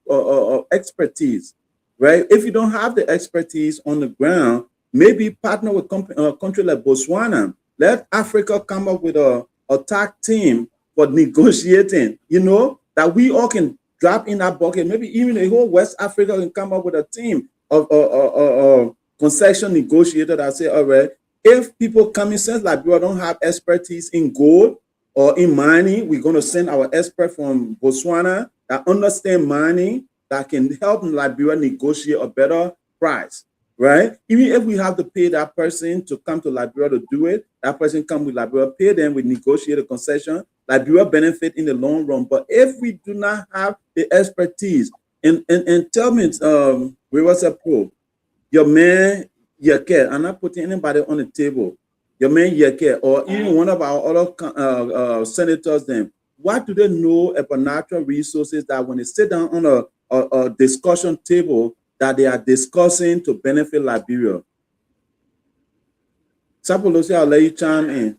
expertise, right? If you don't have the expertise on the ground, maybe partner with a country like Botswana. Let Africa come up with a tag team for negotiating, that we all can drop in that bucket. Maybe even the whole West Africa can come up with a team of concession negotiator that say, all right, if people coming, since Liberia don't have expertise in gold or in mining, we're going to send our expert from Botswana that understand mining, that can help Liberia negotiate a better price, right? Even if we have to pay that person to come to Liberia to do it, that person come with Liberia, pay them, we negotiate a concession, Liberia benefit in the long run. But if we do not have the expertise, and tell me, Riverside Pro, your man Yeke, I'm not putting anybody on the table, your man Yeke, or even one of our other senators, then what do they know about natural resources that when they sit down on a discussion table that they are discussing to benefit Liberia? Sapolosi, I'll let you chime in.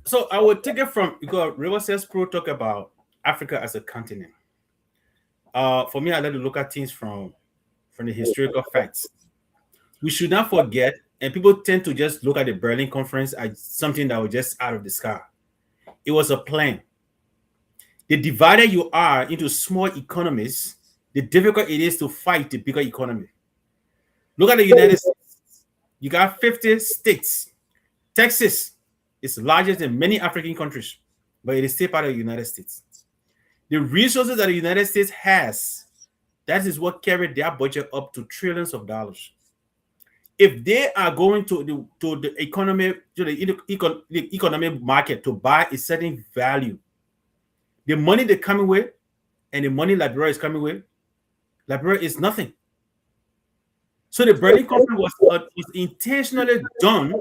So I would take it from, because Riverside Pro talk about Africa as a continent. For me, I like to look at things from the historical facts. We should not forget, and people tend to just look at the Berlin Conference as something that was just out of the sky. It was a plan. The divided you are into small economies, the difficult it is to fight the bigger economy. Look at the United States. You got 50 states. Texas is larger than many African countries, but it is still part of the United States. The resources that the United States has, that is what carried their budget up to trillions of dollars. If they are going to the economy, to the economic market to buy a certain value, the money they're coming with and the money Liberia is coming with, Liberia is nothing. So the Berlin Conference was intentionally done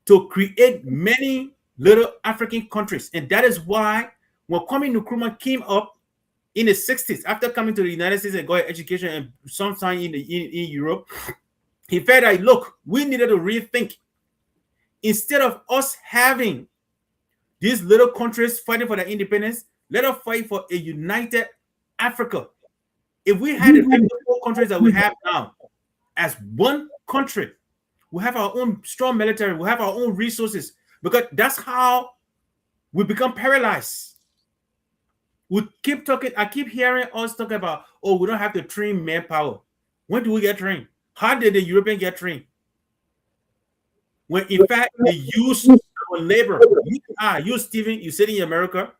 to create many little African countries. And that is why when Kwame Nkrumah came up in the 60s, after coming to the United States and got education and sometime in Europe, he felt like, look, we needed to rethink Instead of us having these little countries fighting for their independence, let us fight for a united Africa. If we had the 54 countries that we have now as one country, we have our own strong military, we have our own resources, because that's how we become paralyzed. We keep talking, I keep hearing us talk about, oh, we don't have to train manpower. When do we get trained? How did the European get trained? When in fact they use our labor. You, Stephen, you sit in America.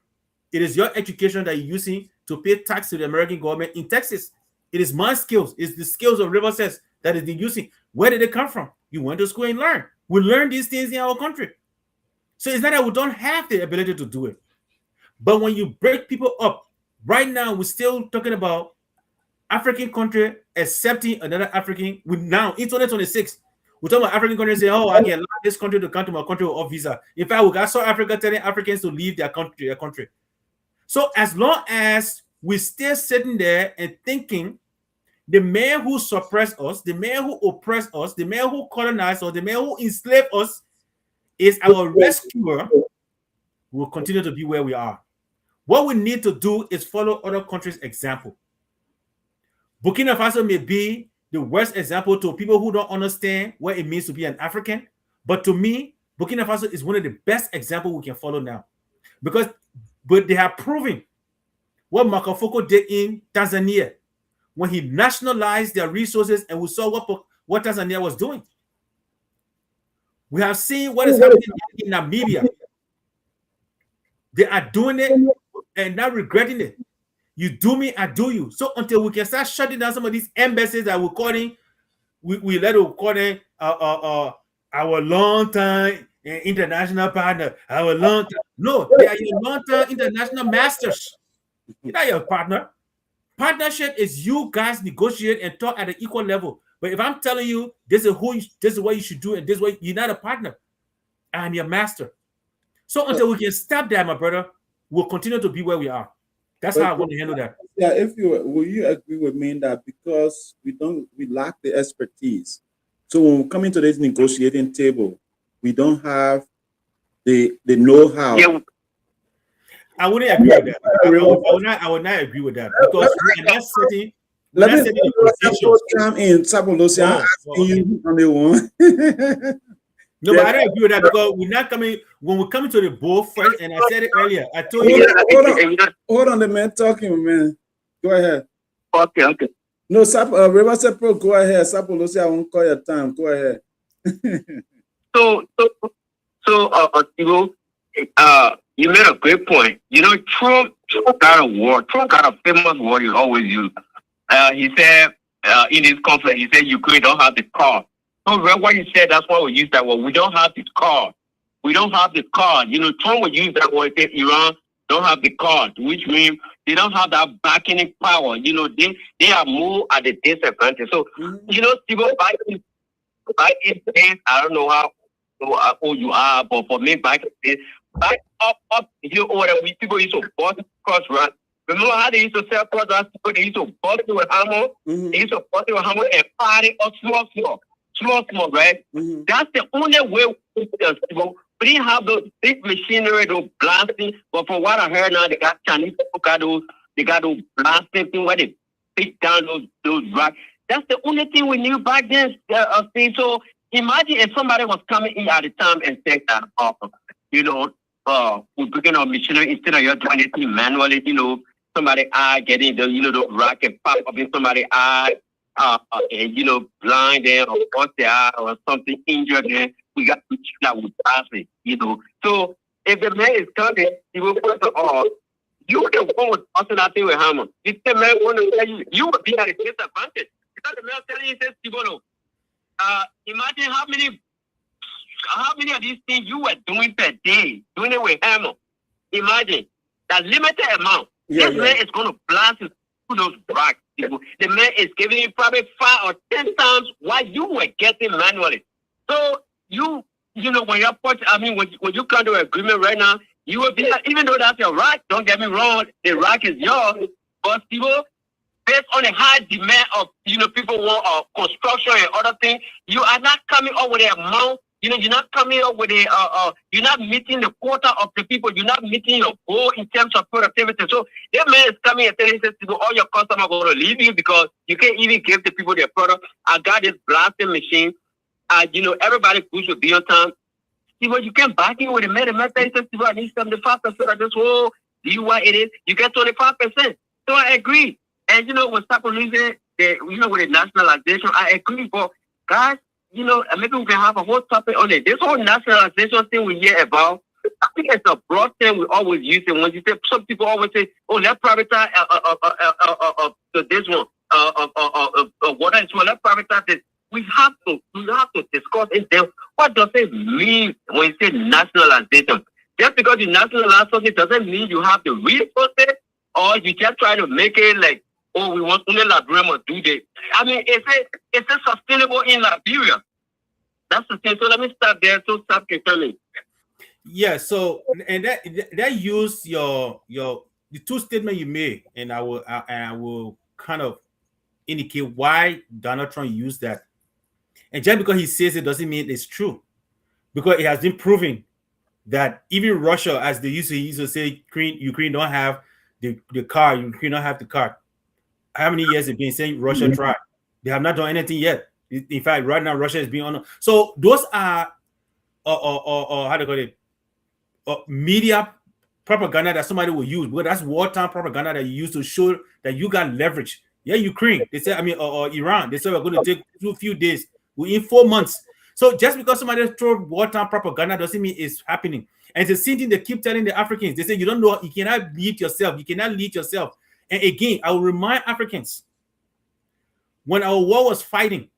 It is your education that you're using to pay tax to the American government in Texas. It is my skills. It's the skills of River says that is using. Where did they come from? You went to school and learned. We learn these things in our country. So it's not that we don't have the ability to do it. But when you break people up, right now we're still talking about African country accepting another African. Now in 2026, we're talking about African countries saying, "Oh, I can allow this country to come to my country without visa." In fact, we got South Africa telling Africans to leave their country. So as long as we're still sitting there and thinking the man who suppressed us, the man who oppressed us, the man who colonized us, the man who enslaved us is our rescuer, we'll continue to be where we are. What we need to do is follow other countries' example. Burkina Faso may be the worst example to people who don't understand what it means to be an African, but to me, Burkina Faso is one of the best examples we can follow now, but they have proven what Makafoko did in Tanzania when he nationalized their resources, and we saw what Tanzania was doing. We have seen what is happening in Namibia. They are doing it and not regretting it. You do me, I do you. So until we can start shutting down some of these embassies that we're calling, we let it call them our long-term international partner. No, they are your long-term international masters. You're not your partner. Partnership is you guys negotiate and talk at an equal level. But if I'm telling you this is what you should do, and this way, you're not a partner. I'm your master. So until we can stop that, my brother, we'll continue to be where we are. That's how I want to handle that. Yeah, will you agree with me that because we lack the expertise. So when we come into this negotiating table, we don't have the know-how. Yeah. I wouldn't agree with that. I would not agree with that, because in that setting, let me come in. Sapolosia, asking you on the one. No, but I don't agree with that, because we're not coming when we're coming to the board first. And I said it earlier. I told you. Hold on, the man talking, man. Go ahead. Okay. No, Riverside Pro, go ahead. Sapolosia, I won't call your time. Go ahead. You made a great point. You know, Trump got a word. Trump got a famous word he always use. He said in his conference, he said Ukraine don't have the car. So what he said, that's why we use that word. We don't have the card. We don't have the card. You know, Trump would use that word. Say Iran don't have the card, which means they don't have that bargaining power. You know, they are more at the disadvantage. So, you know, people back in days, I don't know how old you are, but for me, back in days, back up here over there, people used to bust cross run. Remember how they used to sell cross runs? They used to bust it with hammer. They used to bust it with hammer and party up small, right? That's the only way we didn't have those big machinery, those blasting. But from what I heard now, they got Chinese people they got those blasting thing where they pick down those rocks. That's the only thing we knew back then. So imagine if somebody was coming in at the time and said that, you know, we're picking up machinery instead of you're doing it manually. You know, somebody eye getting the rock and pop up in somebody's eye. And, you know, blind there or bust their eye or something injured there, we got to check that with passing, you know. So if the man is coming, he will put it all. You the one with busting that thing with hammer. If the man want to tell you would be at a disadvantage. Because the man telling you, says, imagine how many of these things you were doing per day, doing it with hammer. Imagine that limited amount. This man is going to blast his those rocks. The man is giving you probably 5 or 10 times what you were getting manually. So you know when you're when you come to an agreement right now, you will be even though that's your rock. Don't get me wrong, the rock is yours, but people based on the high demand of people want construction and other things, you are not coming up with the amount You're not coming up with you're not meeting the quota of the people. You're not meeting your goal in terms of productivity. So that man is coming and telling people, all your customers are going to leave you because you can't even give the people their product. I got this blasting machine. Everybody goods will be on time. See, what you can back in with the man. The man says, I need 75% of this whole do what it is. You get 25%. So I agree. And when stop losing with the nationalization, I agree. But guys, maybe we can have a whole topic on it. This whole nationalization thing we hear about, I think it's a broad term we always use it. When you say, some people always say, "Oh, let's privatize this one, water is well, let's privatize this." We have to discuss it. Then, what does it mean when you say nationalization? Just because you nationalize something doesn't mean you have the resources, or you just try to make it like, oh, we want only Liberia to do this. I mean, is it sustainable in Liberia? That's the thing. So let me start there. So stop confirming. Yeah. So and that use the two statements you made, and I will kind of indicate why Donald Trump used that. And just because he says it doesn't mean it's true, because it has been proven that even Russia, as they used to say, Ukraine don't have the car, Ukraine don't have the car. How many years have been saying Russia tried? They have not done anything yet. In fact, right now Russia is being on. So those are how do you call it? Media propaganda that somebody will use, but that's wartime propaganda that you use to show that you got leverage. Yeah, Ukraine. They say, or Iran. They say we're going to take a few days. Within 4 months. So just because somebody throw wartime propaganda doesn't mean it's happening. And it's the same thing they keep telling the Africans. They say you don't know, you cannot lead yourself. You cannot lead yourself. And again, I will remind Africans, when our war was fighting,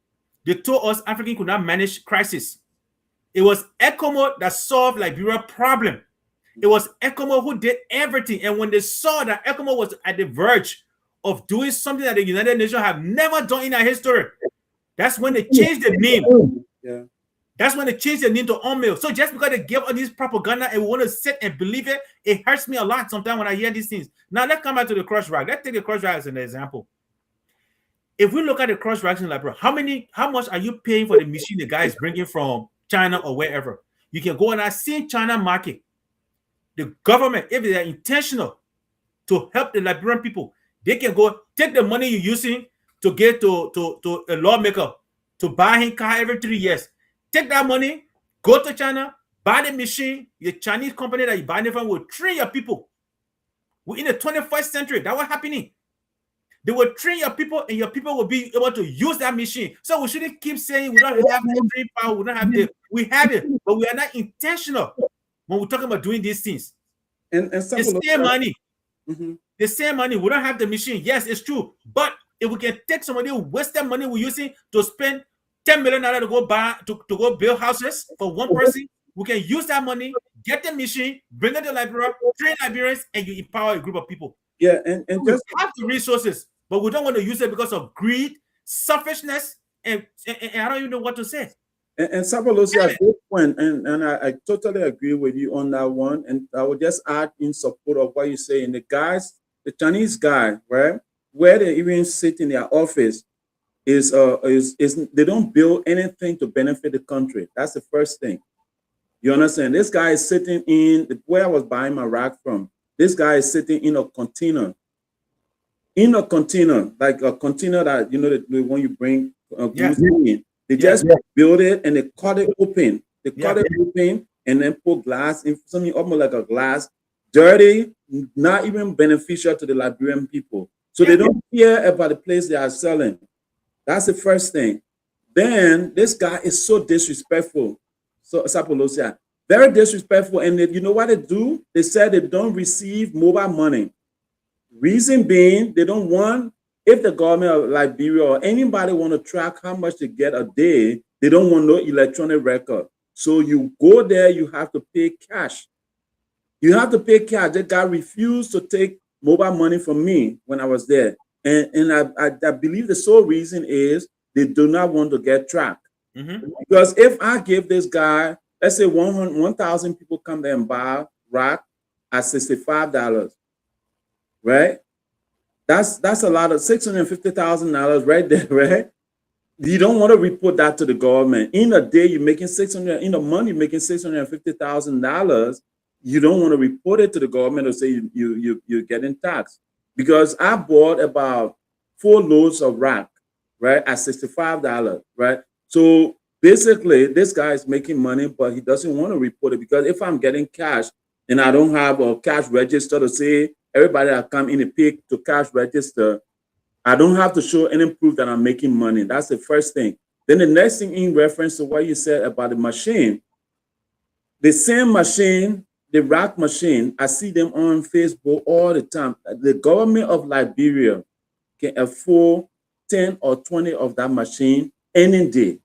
they told us Africans could not manage crisis. It was ECOMO that solved Liberia's problem. It was ECOMO who did everything. And when they saw that ECOMO was at the verge of doing something that the United Nations have never done in our history, that's when they changed the name. Yeah. That's when they changed the name to UNMIL. So just because they give all this propaganda and we want to sit and believe it, it hurts me a lot sometimes when I hear these things. Now let's come back to the crush rag. Let's take the crush rag as an example. If we look at the crush rags in Liberia, how much are you paying for the machine the guy is bringing from China or wherever? You can go and I see China market. The government, if they are intentional to help the Liberian people, they can go take the money you're using to get to a lawmaker to buy him car every 3 years. Take that money, go to China, buy the machine. The Chinese company that you buy it from will train your people. We're in the 21st century. That's what's happening. They will train your people, and your people will be able to use that machine. So we shouldn't keep saying we don't have the brain power, we don't have the. We have it, but we are not intentional when we're talking about doing these things. And the same money. Mm-hmm. The same money. We don't have the machine. Yes, it's true. But if we can take somebody who wasted money we're using to spend $10 million to go buy to go build houses for one person, we can use that money, get the machine, bring it to Liberia, train Liberians, and you empower a group of people. Yeah, and just have the resources, but we don't want to use it because of greed, selfishness, and I don't even know what to say. And Sabalosi, a good point, and I totally agree with you on that one. And I would just add in support of what you say. And the Chinese guy, right, where they even sit in their office is they don't build anything to benefit the country. That's the first thing. You understand? This guy is sitting in where I was buying my rack from. This guy is sitting in a container. In a container, like a container that when you bring goods in. They just build it and they cut it open. They cut it open and then put glass in, something almost like a glass, dirty, not even beneficial to the Liberian people. So they don't care about the place they are selling. That's the first thing. Then this guy is so disrespectful. So Sapolosia, very disrespectful. And you know what they do? They said they don't receive mobile money. Reason being, they don't want. If the government of Liberia or anybody want to track how much they get a day, they don't want no electronic record. So you go there, you have to pay cash. You have to pay cash. That guy refused to take mobile money from me when I was there. And I believe the sole reason is they do not want to get tracked. Mm-hmm. Because if I give this guy, let's say 1,000 people come there and buy rack at $65, right? That's a lot of $650,000 right there, right? You don't want to report that to the government. In a day, you're making 600. In a month, you're making $650,000. You don't want to report it to the government or say you're getting taxed. Because I bought about 4 loads of rack, right, at $65, right. So basically, this guy is making money, but he doesn't want to report it because if I'm getting cash and I don't have a cash register to say everybody that come in and pay to cash register, I don't have to show any proof that I'm making money. That's the first thing. Then the next thing, in reference to what you said about the machine, the same machine, the rack machine, I see them on Facebook all the time. The government of Liberia can afford 10 or 20 of that machine any day.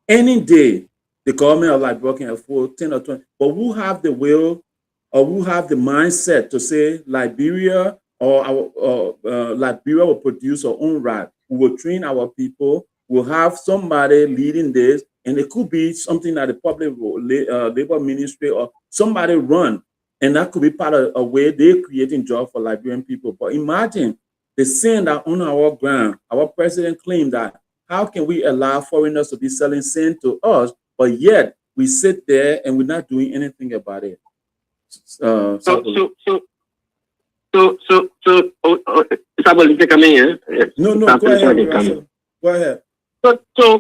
Any day, the government of Liberia can afford 10 or 20. But who have the will or who have the mindset to say Liberia or Liberia will produce our own rack? We will train our people. We'll have somebody leading this, and it could be something that the public labor ministry or somebody run, and that could be part of a way they're creating jobs for Liberian people. But imagine the sin that on our ground, our president claimed that how can we allow foreigners to be selling sin to us, but yet we sit there and we're not doing anything about it. Somebody come in. No, go ahead, Russell. Go ahead. So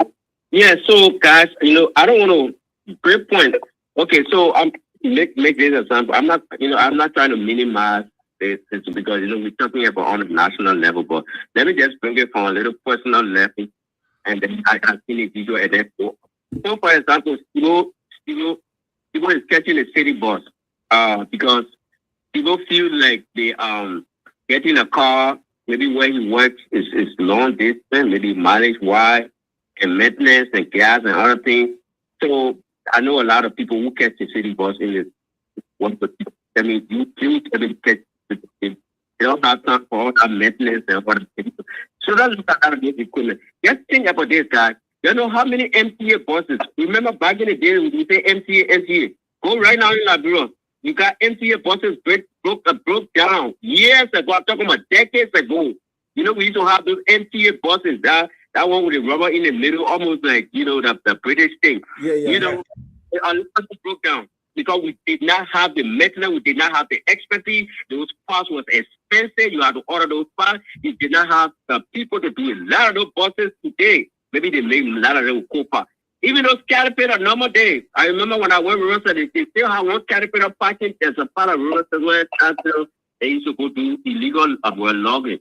guys, I don't want to great point. Okay, so I'm make this example. I'm not trying to minimize this because we're talking about on a national level, but let me just bring it from a little personal level, and then I can see the video and then go. So for example, people is catching a city bus because people feel like they getting a car, maybe where he works is long distance, maybe mileage wide, and maintenance and gas and other things. So I know a lot of people who catch the city bus in this one. I mean, you catch. They don't have time for all that maintenance and other things. So that's what I got to equipment. Just think about this, guys. You know how many MTA buses? Remember back in the day when we say MTA. Go right now in Liberia. You got MTA buses broke down years ago. I'm talking about decades ago. We used to have those MTA buses. That one with the rubber in the middle, almost like the British thing. Yeah. A lot broke down because we did not have the maintenance, we did not have the expertise. Those parts was expensive. You had to order those parts. You did not have the people to do a lot of those buses today. Maybe they made a lot of them with Copa. Even those Caterpillar normal days. I remember when I went with Russell, they still have one Caterpillar parking. There's a part of Russell where they used to go do illegal logging.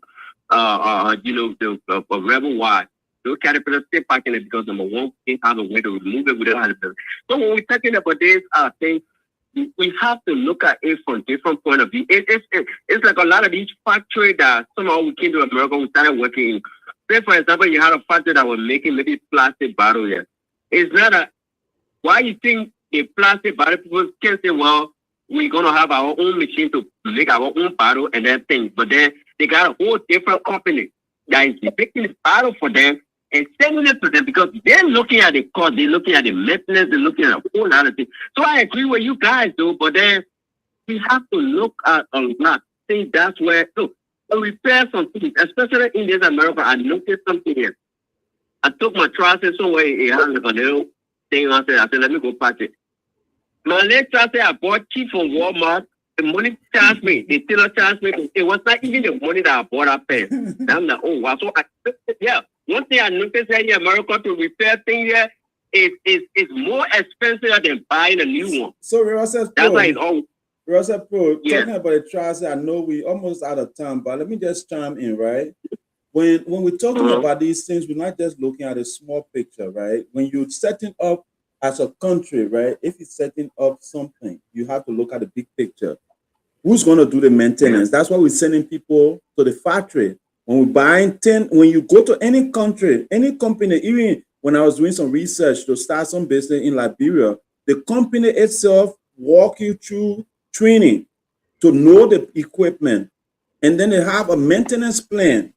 The rebel wide. Those Caterpillars still parking it because number one, they have a way to remove it without it. So when we're talking about this thing, we have to look at it from different point of view. It's like a lot of these factories that somehow we came to America, we started working in. Say, for example, you had a factory that was making maybe plastic bottle here. It's not why you think the plastic bottle people can say, well, we're going to have our own machine to make our own bottle and that thing. But then they got a whole different company that is making the bottle for them and sending it to them because they're looking at the cost, they're looking at the maintenance, they're looking at a whole lot of things. So I agree with you guys, though, but then we have to look at a lot. I think that's where, look, to repair some things, especially in this America, I noticed something here. I took my trousers somewhere, it has like a little thing on it. I said, let me go patch it. My leg trousers I bought cheap from Walmart. The money charged me. The tailor charged me. It was not even the money that I bought up there. I'm like, oh, wow. So, one thing I noticed here in America to repair things here is more expensive than buying a new one. So, Russell, that's why it's all. Russell Pro, talking about the trousers, I know we almost out of time, but let me just chime in, right? When we're talking about these things, we're not just looking at a small picture, right? When you're setting up as a country, right? If you're setting up something, you have to look at the big picture. Who's going to do the maintenance? That's why we're sending people to the factory. When we're buying when you go to any country, any company, even when I was doing some research to start some business in Liberia, the company itself walk you through training to know the equipment. And then they have a maintenance plan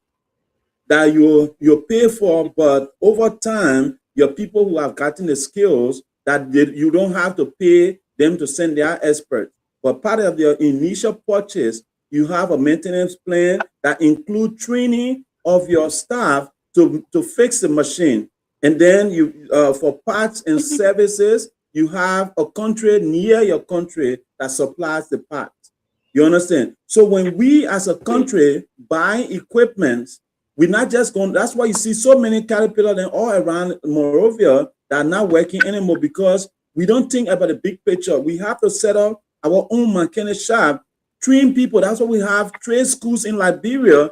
that you pay for, but over time, your people who have gotten the skills that you don't have to pay them to send their experts. But part of your initial purchase, you have a maintenance plan that includes training of your staff to fix the machine. And then you for parts and services, you have a country near your country that supplies the parts. You understand? So when we as a country buy equipment, we're not just going. That's why you see so many caterpillars and all around Morovia that are not working anymore, because we don't think about the big picture. We have to set up our own mechanic shop, train people. That's why we have trade schools in Liberia,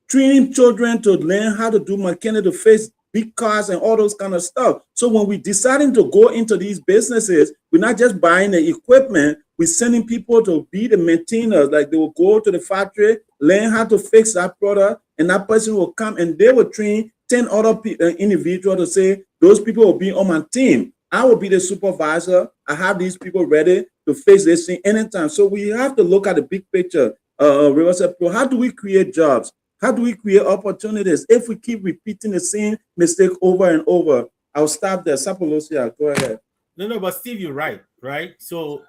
training children to learn how to do mechanic, to fix big cars and all those kind of stuff. So when we deciding to go into these businesses, we're not just buying the equipment, we're sending people to be the maintainers. Like they will go to the factory, learn how to fix that product, and that person will come and they will train 10 other individuals to say, those people will be on my team. I will be the supervisor. I have these people ready to fix this thing anytime. So we have to look at the big picture. Riverside Pro, how do we create jobs? How do we create opportunities if we keep repeating the same mistake over and over? I'll stop there. Sapolosia, go ahead. No, but Steve, you're right, right? So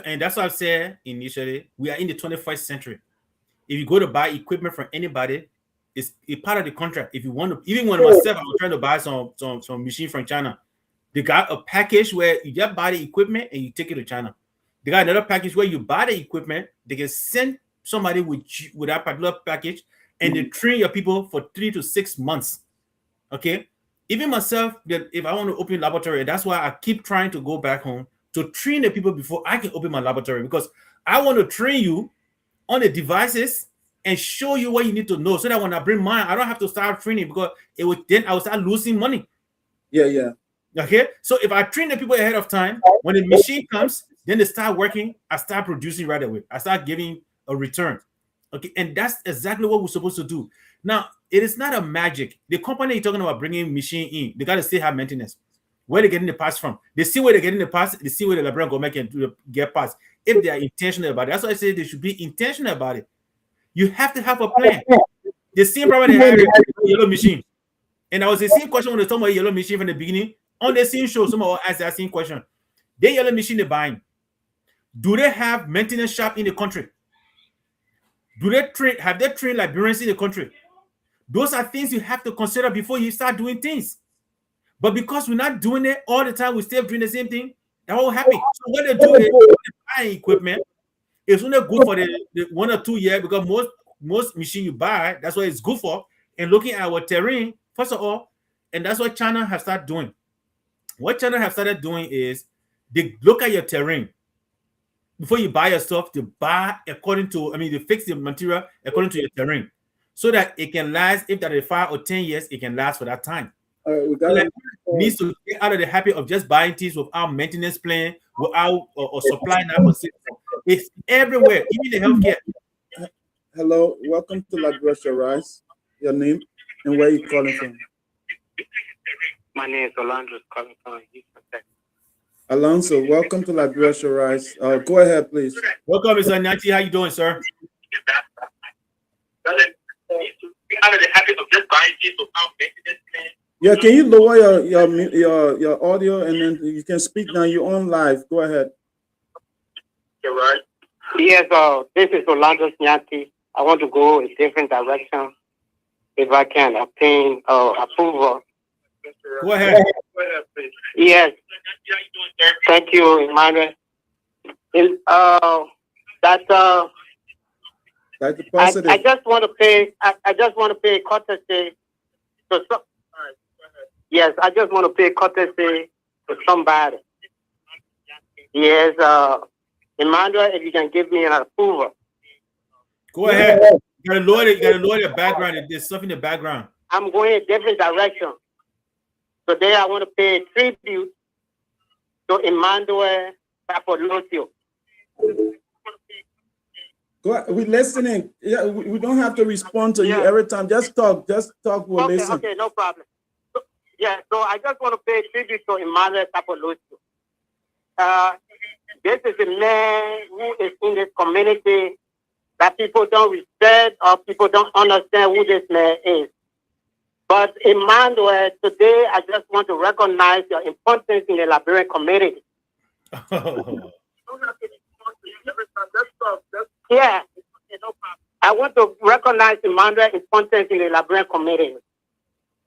and that's what I said initially. We are in the 21st century. If you go to buy equipment from anybody, it's a part of the contract. If you want to, even when myself, I was trying to buy some machine from China. They got a package where you just buy the equipment and you take it to China. They got another package where you buy the equipment, they can send somebody with that particular package, and they train your people for 3 to 6 months. Okay. Even myself, if I want to open a laboratory, that's why I keep trying to go back home to train the people before I can open my laboratory, because I want to train you on the devices and show you what you need to know, so that when I bring mine, I don't have to start training, because then I will start losing money. Yeah. Okay. So if I train the people ahead of time, when the machine comes, then they start working, I start producing right away. I start giving a return. Okay. And that's exactly what we're supposed to do. Now, it is not a magic. The company you're talking about bringing machine in, they got to still have maintenance. Where they're getting the parts from. They see where they're getting the parts, they see where the Liberian government can get parts. If they are intentional about it. That's why I say they should be intentional about it. You have to have a plan. The same problem they have with yellow machine. And I was the same question when they talking about yellow machine from the beginning. On the same show, someone asked that same question. The yellow machine they're buying, do they have maintenance shop in the country? Do they train? Have they trained Liberians in the country? Those are things you have to consider before you start doing things. But because we're not doing it all the time, we're still doing the same thing, that won't happen. So what they do is buying equipment. It's only good for the 1 or 2 years, because most machine you buy, that's what it's good for. And looking at our terrain, first of all, and that's what China has started doing. What China have started doing is they look at your terrain before you buy your stuff. To buy according to, they fix the material according to your terrain, so that it can last. If that is 5 or 10 years, it can last for that time. We needs to get out of the habit of just buying things without maintenance plan, without or supplying that system. It's everywhere, even the healthcare. Hello, welcome to Liberia Rice. Your name and where you calling from? My name is Orlando, calling from Houston, Texas. Alonso, welcome to Liberia Rice. Go ahead, please. Welcome, Mr. Nati. How you doing, sir? Out of the habit of just buying things without maintenance plan. Yeah, can you lower your audio, and then you can speak now? You're on live. Go ahead. You're right. Yes, this is Orlando Nyati. I want to go a different direction. If I can obtain approval. Go ahead. Please. Yes. Thank you, Emmanuel. That's positive. I just want to pay. I just want to pay courtesy to some. Yes, I just want to pay courtesy to somebody. Yes, Emmanuel, if you can give me an approval. Go ahead. You gotta lower the background. There's stuff in the background. I'm going a different direction. Today I want to pay tribute to Emmanuel Papolosio. We're listening. Yeah, we don't have to respond to you every time. Just talk. We'll listen. Okay, no problem. So I just want to pay tribute to Emmanuel Papolosio. This is a man who is in this community that people don't respect or people don't understand who this man is. But Emmanuel, today I just want to recognize your importance in the Liberian community. Yeah. I want to recognize Emmanuel's importance in the Liberian community.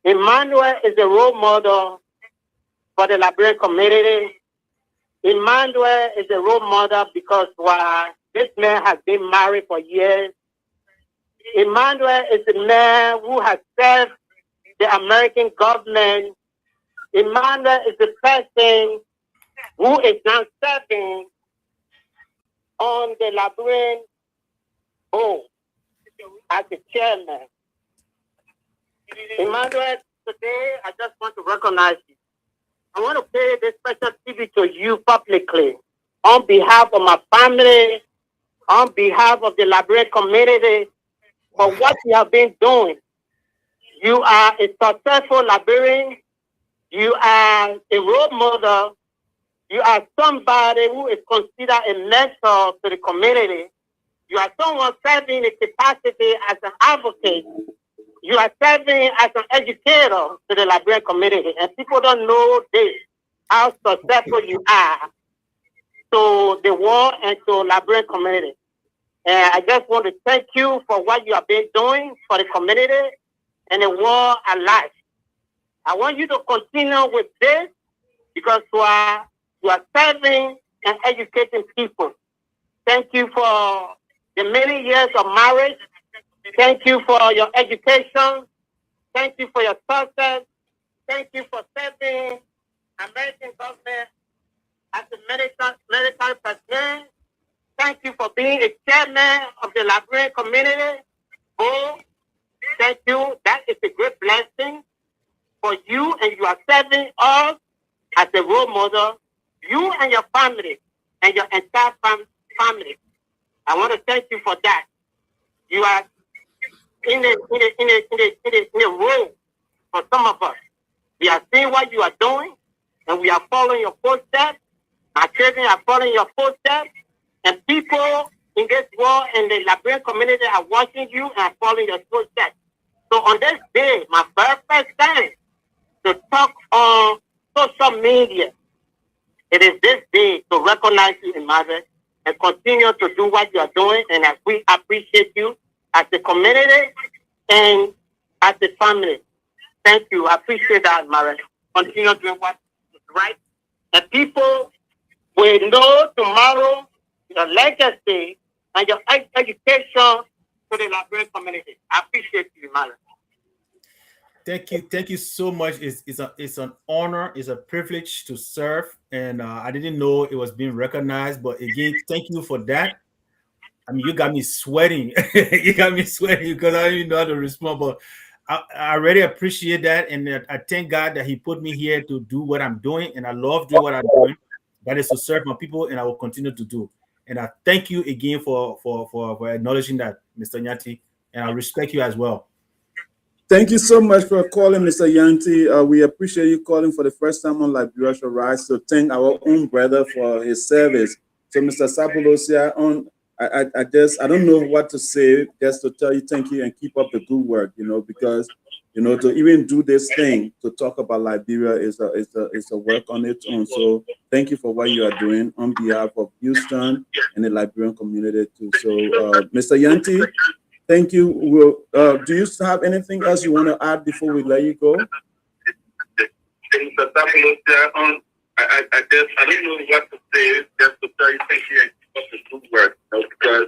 Emmanuel is a role model for the Liberian community. Emmanuel is a role model because this man has been married for years. Emmanuel is a man who has served the American government. Emmanuel is the person who is now serving on the Liberian board as the chairman. Emmanuel, today I just want to recognize you. I want to pay this special tribute to you publicly on behalf of my family, on behalf of the Liberian community, for what you have been doing. You are a successful Liberian. You are a role model. You are somebody who is considered a mentor to the community. You are someone serving a capacity as an advocate. You are serving as an educator to the Liberian community. And people don't know this, how successful you are to the world and to Liberian community. And I just want to thank you for what you have been doing for the community and the world at large. I want you to continue with this because you are serving and educating people. Thank you for the many years of marriage. Thank you for your education. Thank you for your success. Thank you for serving American government as a military personnel. Thank you for being a chairman of the Liberian community. Oh, thank you. That is a great blessing for you, and you are serving us as a role model. You and your family and your entire family. I want to thank you for that. You are in a role for some of us. We are seeing what you are doing, and we are following your footsteps. Our children are following your footsteps, and people in this world and the Liberian community are watching you and following your footsteps. So on this day, my very first time to talk on social media, it is this day to recognize you, Emmanuel, and continue to do what you are doing. And as we appreciate you as the community and as the family. Thank you. I appreciate that, Emmanuel. Continue doing what is right. And people will know tomorrow your legacy and your education to the Liberian community. I appreciate you, Emmanuel. Thank you so much. It's an honor, it's a privilege to serve, and I didn't know it was being recognized. But again, thank you for that. I mean, you got me sweating. You got me sweating because I don't even know how to respond. But I really appreciate that, and I thank God that He put me here to do what I'm doing, and I love doing what I'm doing. That is to serve my people, and I will continue to do. And I thank you again for acknowledging that, Mr. Nyanti, and I respect you as well. Thank you so much for calling, Mr. Yanti. We appreciate you calling for the first time on Liberia Shall Rise. So thank our own brother for his service. So, Mr. Sapolosia, I don't know what to say, just to tell you thank you and keep up the good work, because, to even do this thing, to talk about Liberia is a work on its own. So thank you for what you are doing on behalf of Houston and the Liberian community too. So, Mr. Yanti, thank you. Do you have anything else you want to add before we let you go? Mr. Sapolosia, I don't know what to say, just to tell you thank you and keep up the good work, because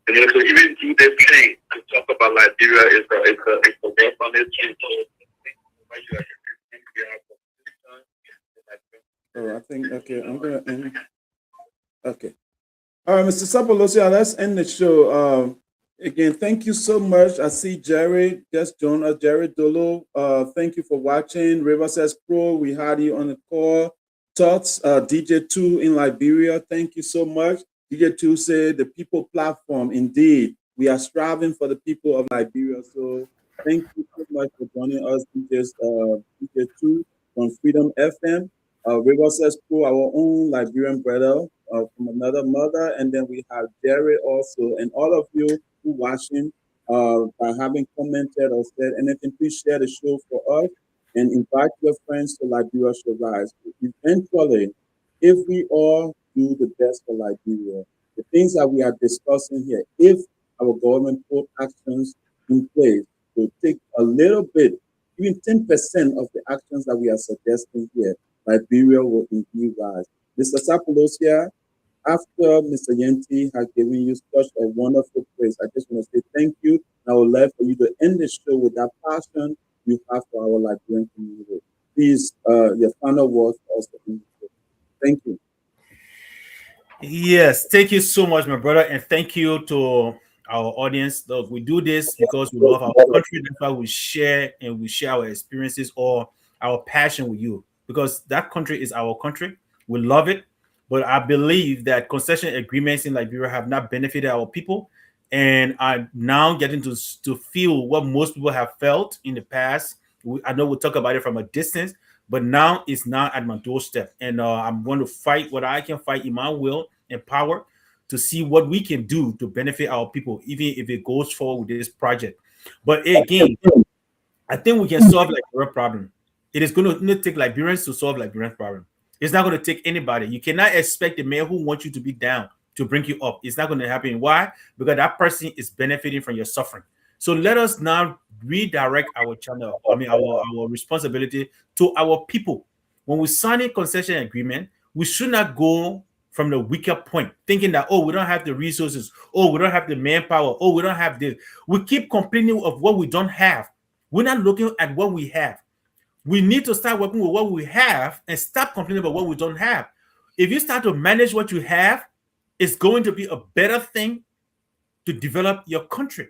to even do this thing to talk about Liberia is a work on its own. Oh, I think okay. I'm gonna end. Okay. All right, Mr. Sapolosia, let's end the show. Again, thank you so much. I see Jerry just joined us. Jerry Dolo, thank you for watching. River says Pro, we had you on the call. Thoughts, DJ2 in Liberia, thank you so much. DJ2 said the people platform, indeed, we are striving for the people of Liberia. So thank you so much for joining us, DJ2 from Freedom FM. River says Pro, our own Liberian brother from another mother. And then we have Jerry also. And all of you who watching, by having commented or said anything, please share the show for us and invite your friends to Liberia Shall Rise. Eventually, if we all do the best for Liberia, the things that we are discussing here, if our government put actions in place to take a little bit even 10% of the actions that we are suggesting here, Liberia will indeed rise. Mr. Sapolosia, after Mr. Yenti has given you such a wonderful praise, I just want to say thank you. And I would like for you to end the show with that passion you have for our Liberian community. Please, your final words for us to end the show. Thank you. Yes, thank you so much, my brother, and thank you to our audience. Look, we do this because we love our country. That's why we share and we share our experiences or our passion with you because that country is our country. We love it, but I believe that concession agreements in Liberia have not benefited our people, and I'm now getting to feel what most people have felt in the past. I know we'll talk about it from a distance, but now it's not at my doorstep, and I'm going to fight what I can fight in my will and power to see what we can do to benefit our people, even if it goes forward with this project. But again, I think we can solve Liberia's problem. It is going to take Liberians to solve Liberia's problem. It's not going to take anybody. You cannot expect the man who wants you to be down to bring you up. It's not going to happen. Why? Because that person is benefiting from your suffering. So let us now redirect our channel, our responsibility to our people. When we sign a concession agreement, we should not go from the weaker point, thinking that, oh, we don't have the resources, oh, we don't have the manpower, oh, we don't have this. We keep complaining of what we don't have. We're not looking at what we have. We need to start working with what we have and stop complaining about what we don't have. If you start to manage what you have, it's going to be a better thing to develop your country.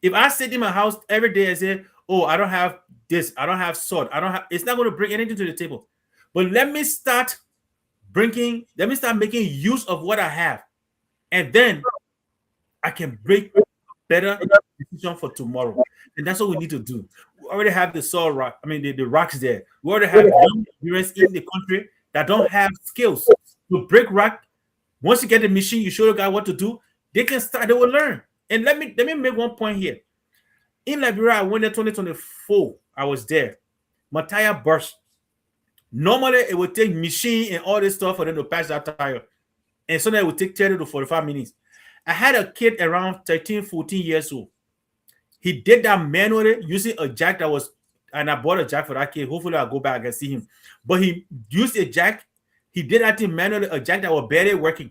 If I sit in my house every day and say, oh, I don't have this, I don't have salt, it's not going to bring anything to the table. But let me start making use of what I have. And then I can break better decision for tomorrow. And that's what we need to do. We already have the soil rock, the rocks there. We already have young Nigerians in the country that don't have skills to break rock. Once you get the machine, you show the guy what to do, they will learn. And let me make one point here. In Liberia, I went there 2024. I was there. My tire burst. Normally, it would take machine and all this stuff for them to patch that tire. And so it would take 30 to 45 minutes. I had a kid around 13, 14 years old. He did that manually using a jack and I bought a jack for that kid. Hopefully, I'll go back and see him. But he used a jack. He did that thing manually, a jack that was barely working.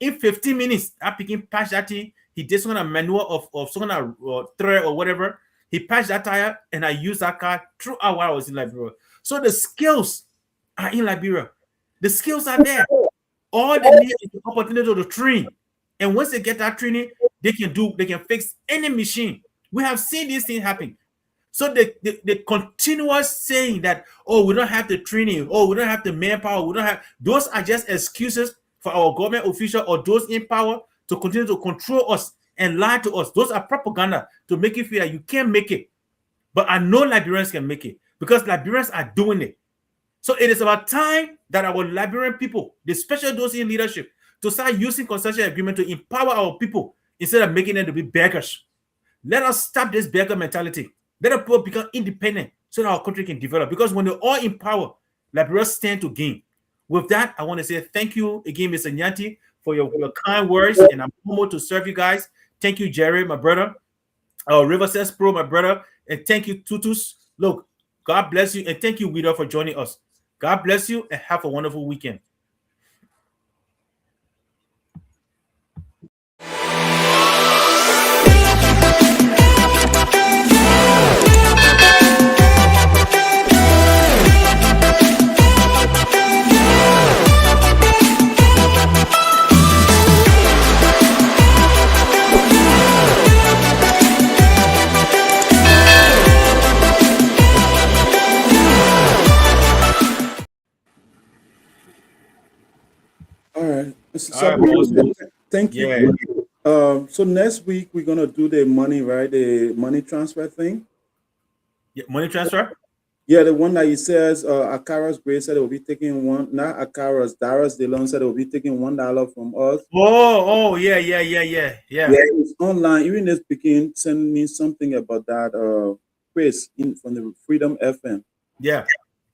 In 15 minutes, after he patched that thing, he did some kind of manual of some kind of thread or whatever. He patched that tire, and I used that car throughout while I was in Liberia. So the skills are in Liberia. The skills are there. All they need is the opportunity to train. And once they get that training, they can fix any machine. We have seen this thing happen. So the continuous saying that, oh, we don't have the training, oh, we don't have the manpower, those are just excuses for our government official or those in power to continue to control us and lie to us. Those are propaganda to make you feel like you can't make it. But I know Liberians can make it because Liberians are doing it. So it is about time that our Liberian people, especially those in leadership, to start using concession agreement to empower our people instead of making them to be beggars. Let us stop this beggar mentality. Let our people become independent so that our country can develop. Because when they're all in power, Liberians stand to gain. With that, I want to say thank you again, Mr. Nyanti, for your kind words, and I'm humbled to serve you guys. Thank you, Jerry, my brother. River Says Pro, my brother, and thank you, Tutus. Look, God bless you, and thank you, Widow, for joining us. God bless you, and have a wonderful weekend. All right. All right, Thank you. Yeah. So next week we're gonna do the money, right? The money transfer thing. Yeah, money transfer? Yeah, the one that he says Akara's Gray said it will be taking one, not Akara's, Dara's DeLon said it will be taking $1 from us. Yeah. Yeah, it's online. Even this begin send me something about that Chris from the Freedom FM. Yeah.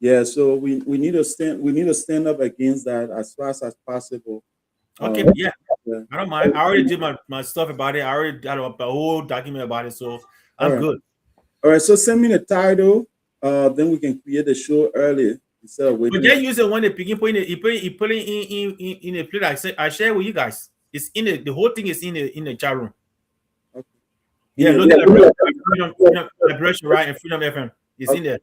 Yeah, so we need to stand up against that as fast as possible. Okay, yeah. I don't mind. I already did my stuff about it. I already got a whole document about it, so I'm good. All right, so send me the title then we can create a show early instead of But waiting. they use it when they begin putting it, you put it in a plate. I share with you guys. It's in the whole thing is in the chat room. Okay. Yeah, In look the- at Freedom Liberation, right? And Freedom FM. It's in there.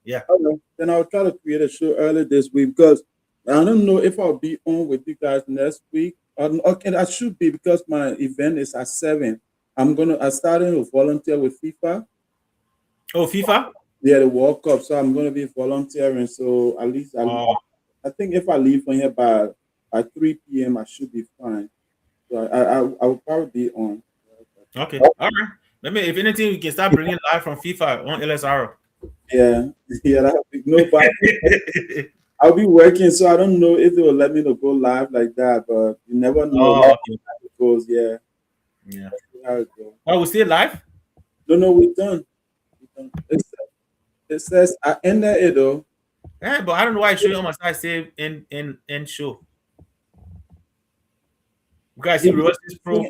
Yeah. Okay. Then I'll try to create a show early this week because I don't know if I'll be on with you guys next week. Okay, I should be because my event is at 7. I started to volunteer with FIFA. Oh, FIFA? Yeah, the World Cup. So I'm gonna be volunteering. So at least I think if I leave from here by 3 p.m. I should be fine. So I will probably be on. Okay. All right. Let me, if anything, we can start bringing live from FIFA on LSR. Yeah, yeah, that'll be nobody. I'll be working, so I don't know if they will let me to go live like that, but you never know how okay. it goes. Yeah, Yeah. see how it goes. Oh, we still live? No, we're done. It says I ended it though. Yeah, but I don't know why I show you on my side save in show. You guys see Yeah, Royalties Pro.